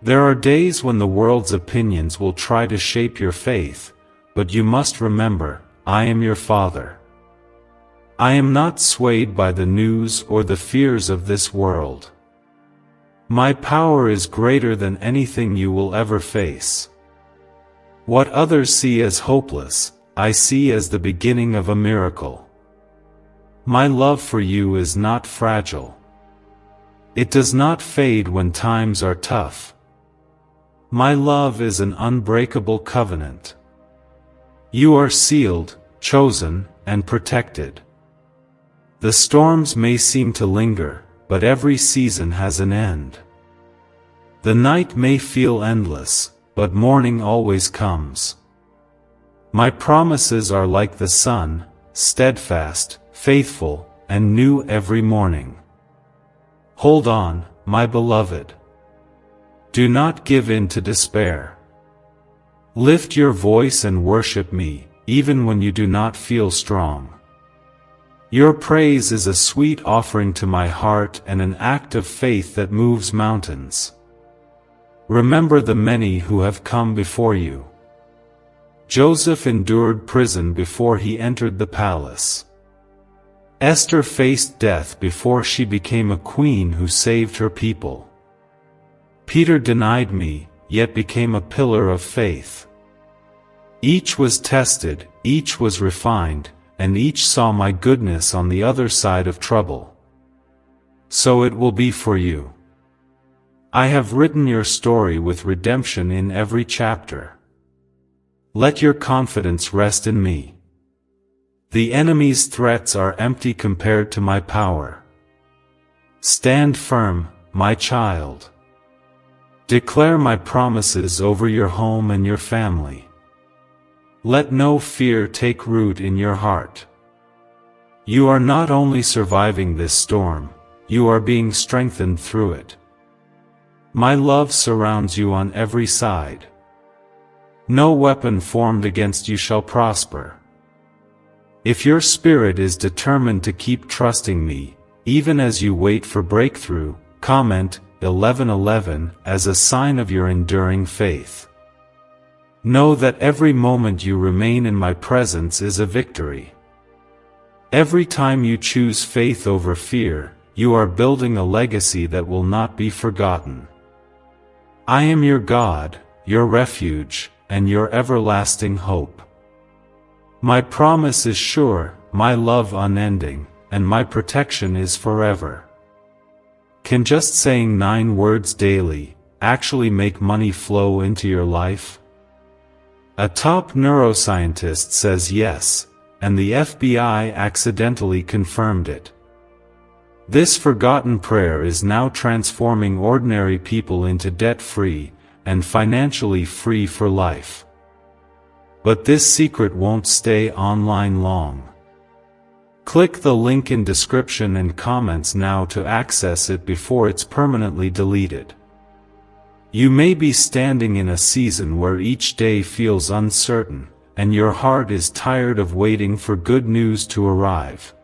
There are days when the world's opinions will try to shape your faith, but you must remember, I am your Father. I am not swayed by the news or the fears of this world. My power is greater than anything you will ever face. What others see as hopeless, I see as the beginning of a miracle. My love for you is not fragile. It does not fade when times are tough. My love is an unbreakable covenant. You are sealed, chosen, and protected. The storms may seem to linger, but every season has an end. The night may feel endless, but morning always comes. My promises are like the sun, steadfast, faithful, and new every morning. Hold on, my beloved. Do not give in to despair. Lift your voice and worship me, even when you do not feel strong. Your praise is a sweet offering to my heart and an act of faith that moves mountains. Remember the many who have come before you. Joseph endured prison before he entered the palace. Esther faced death before she became a queen who saved her people. Peter denied me, yet became a pillar of faith. Each was tested, each was refined, and each saw my goodness on the other side of trouble. So it will be for you. I have written your story with redemption in every chapter. Let your confidence rest in me. The enemy's threats are empty compared to my power. Stand firm, my child. Declare my promises over your home and your family. Let no fear take root in your heart. You are not only surviving this storm, you are being strengthened through it. My love surrounds you on every side. No weapon formed against you shall prosper. If your spirit is determined to keep trusting me, even as you wait for breakthrough, comment 11:11 as a sign of your enduring faith. Know that every moment you remain in my presence is a victory. Every time you choose faith over fear, you are building a legacy that will not be forgotten. I am your God, your refuge, and your everlasting hope. My promise is sure, my love unending, and my protection is forever. Can just saying 9 words daily actually make money flow into your life? A top neuroscientist says yes, and the FBI accidentally confirmed it. This forgotten prayer is now transforming ordinary people into debt-free and financially free for life. But this secret won't stay online long. Click the link in description and comments now to access it before it's permanently deleted. You may be standing in a season where each day feels uncertain, and your heart is tired of waiting for good news to arrive.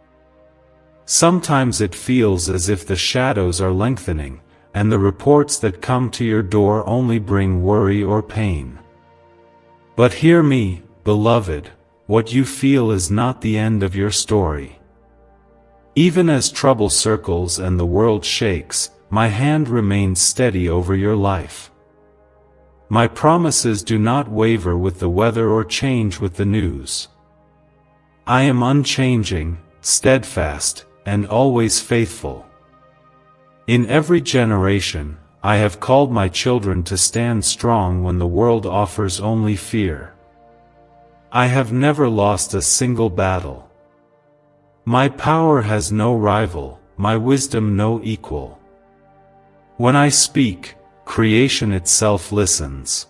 Sometimes it feels as if the shadows are lengthening, and the reports that come to your door only bring worry or pain. But hear me, beloved, what you feel is not the end of your story. Even as trouble circles and the world shakes, my hand remains steady over your life. My promises do not waver with the weather or change with the news. I am unchanging, steadfast, and always faithful. In every generation, I have called my children to stand strong when the world offers only fear. I have never lost a single battle. My power has no rival, my wisdom no equal. When I speak, creation itself listens.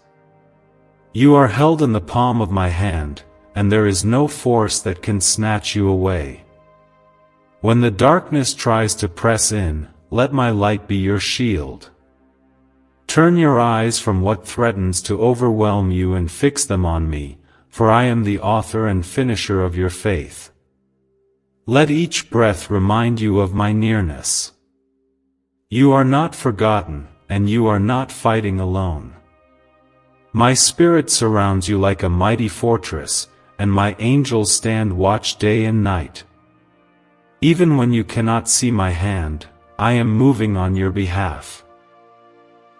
You are held in the palm of my hand, and there is no force that can snatch you away. When the darkness tries to press in, let my light be your shield. Turn your eyes from what threatens to overwhelm you and fix them on me, for I am the author and finisher of your faith. Let each breath remind you of my nearness. You are not forgotten, and you are not fighting alone. My spirit surrounds you like a mighty fortress, and my angels stand watch day and night. Even when you cannot see my hand, I am moving on your behalf.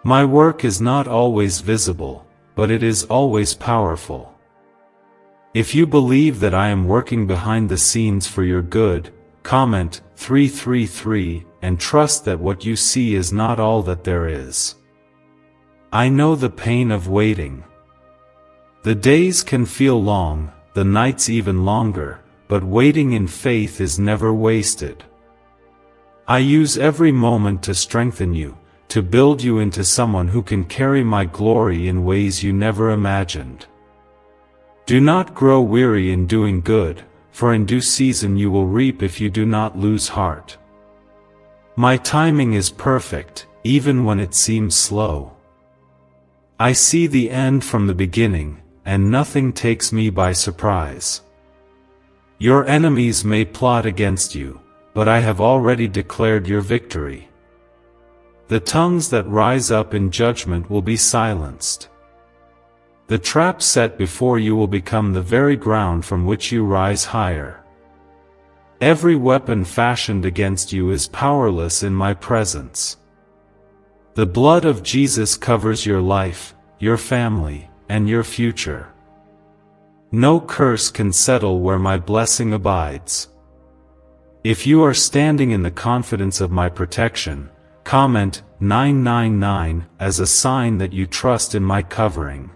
My work is not always visible, but it is always powerful. If you believe that I am working behind the scenes for your good, comment 333 and trust that what you see is not all that there is. I know the pain of waiting. The days can feel long, the nights even longer, but waiting in faith is never wasted. I use every moment to strengthen you, to build you into someone who can carry my glory in ways you never imagined. Do not grow weary in doing good, for in due season you will reap if you do not lose heart. My timing is perfect, even when it seems slow. I see the end from the beginning, and nothing takes me by surprise. Your enemies may plot against you, but I have already declared your victory. The tongues that rise up in judgment will be silenced. The trap set before you will become the very ground from which you rise higher. Every weapon fashioned against you is powerless in my presence. The blood of Jesus covers your life, your family, and your future. No curse can settle where my blessing abides. If you are standing in the confidence of my protection, comment 999 as a sign that you trust in my covering.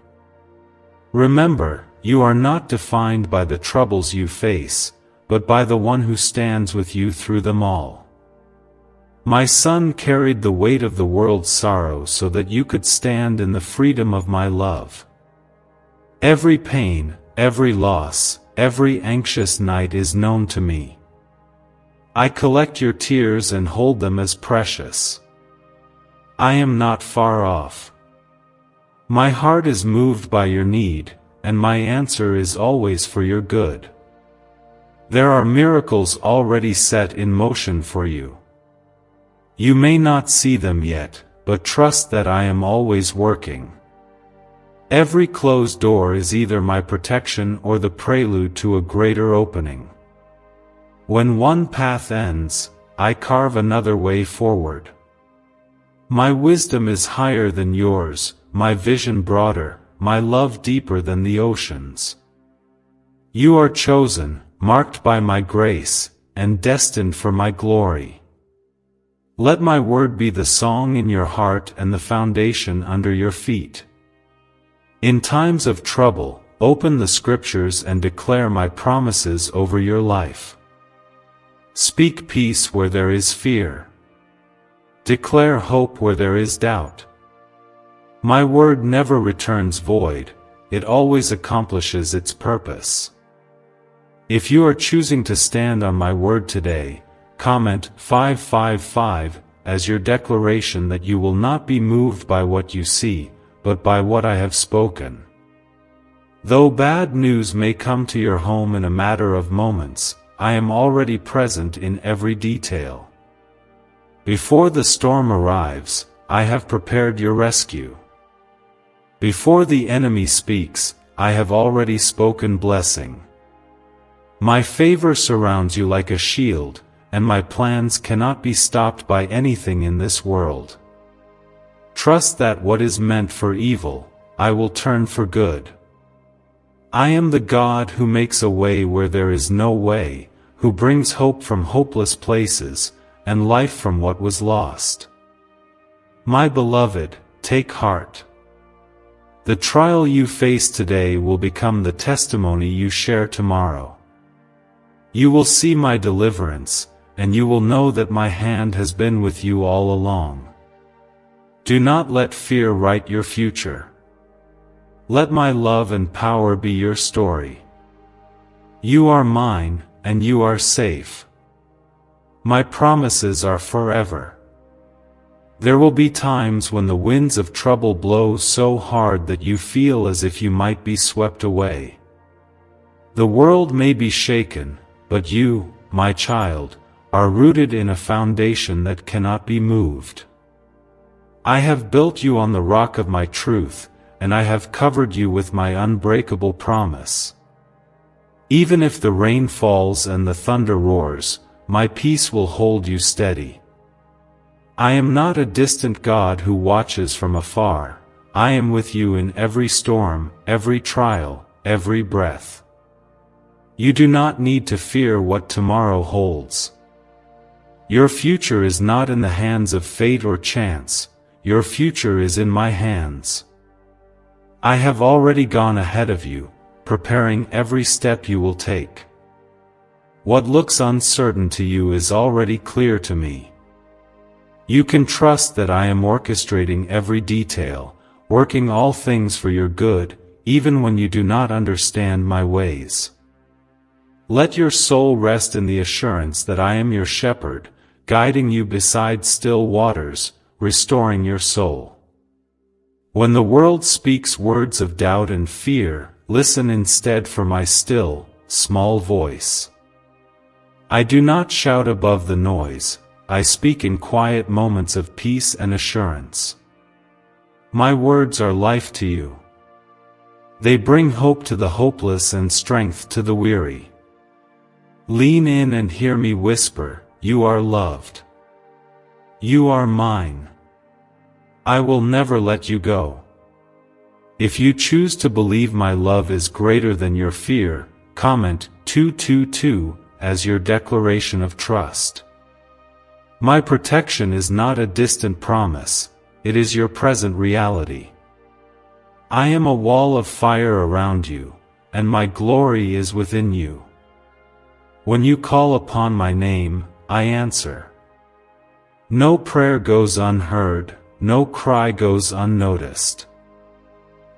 Remember, you are not defined by the troubles you face, but by the one who stands with you through them all. My Son carried the weight of the world's sorrow so that you could stand in the freedom of my love. Every pain, every loss, every anxious night is known to me. I collect your tears and hold them as precious. I am not far off. My heart is moved by your need, and my answer is always for your good. There are miracles already set in motion for you. You may not see them yet, but trust that I am always working. Every closed door is either my protection or the prelude to a greater opening. When one path ends, I carve another way forward. My wisdom is higher than yours, my vision broader, my love deeper than the oceans. You are chosen, marked by my grace, and destined for my glory. Let my word be the song in your heart and the foundation under your feet. In times of trouble, open the scriptures and declare my promises over your life. Speak peace where there is fear. Declare hope where there is doubt. My word never returns void, it always accomplishes its purpose. If you are choosing to stand on my word today, comment 555 as your declaration that you will not be moved by what you see, but by what I have spoken. Though bad news may come to your home in a matter of moments, I am already present in every detail. Before the storm arrives, I have prepared your rescue. Before the enemy speaks, I have already spoken blessing. My favor surrounds you like a shield, and my plans cannot be stopped by anything in this world. Trust that what is meant for evil, I will turn for good. I am the God who makes a way where there is no way, who brings hope from hopeless places, and life from what was lost. My beloved, take heart. The trial you face today will become the testimony you share tomorrow. You will see my deliverance, and you will know that my hand has been with you all along. Do not let fear write your future. Let my love and power be your story. You are mine, and you are safe. My promises are forever. There will be times when the winds of trouble blow so hard that you feel as if you might be swept away. The world may be shaken, but you, my child, are rooted in a foundation that cannot be moved. I have built you on the rock of my truth, and I have covered you with my unbreakable promise. Even if the rain falls and the thunder roars, my peace will hold you steady. I am not a distant God who watches from afar. I am with you in every storm, every trial, every breath. You do not need to fear what tomorrow holds. Your future is not in the hands of fate or chance. Your future is in my hands. I have already gone ahead of you, preparing every step you will take. What looks uncertain to you is already clear to me. You can trust that I am orchestrating every detail, working all things for your good, even when you do not understand my ways. Let your soul rest in the assurance that I am your shepherd, guiding you beside still waters, restoring your soul. When the world speaks words of doubt and fear, listen instead for my still, small voice. I do not shout above the noise, I speak in quiet moments of peace and assurance. My words are life to you. They bring hope to the hopeless and strength to the weary. Lean in and hear me whisper, you are loved. You are mine. I will never let you go. If you choose to believe my love is greater than your fear, comment 222 as your declaration of trust. My protection is not a distant promise, it is your present reality. I am a wall of fire around you, and my glory is within you. When you call upon my name, I answer. No prayer goes unheard, no cry goes unnoticed.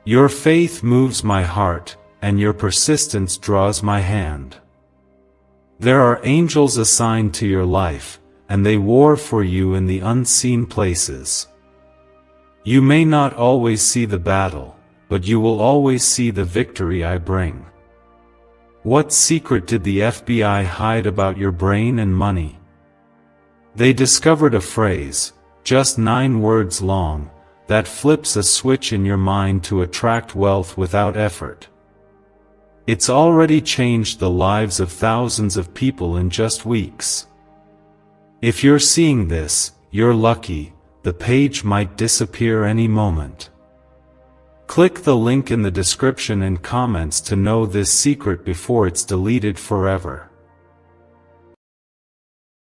Your faith moves my heart, and your persistence draws my hand. There are angels assigned to your life, and they war for you in the unseen places. You may not always see the battle, but you will always see the victory I bring. What secret did the FBI hide about your brain and money? They discovered a phrase, just 9 words long, that flips a switch in your mind to attract wealth without effort. It's already changed the lives of thousands of people in just weeks. If you're seeing this, you're lucky, the page might disappear any moment. Click the link in the description and comments to know this secret before it's deleted forever.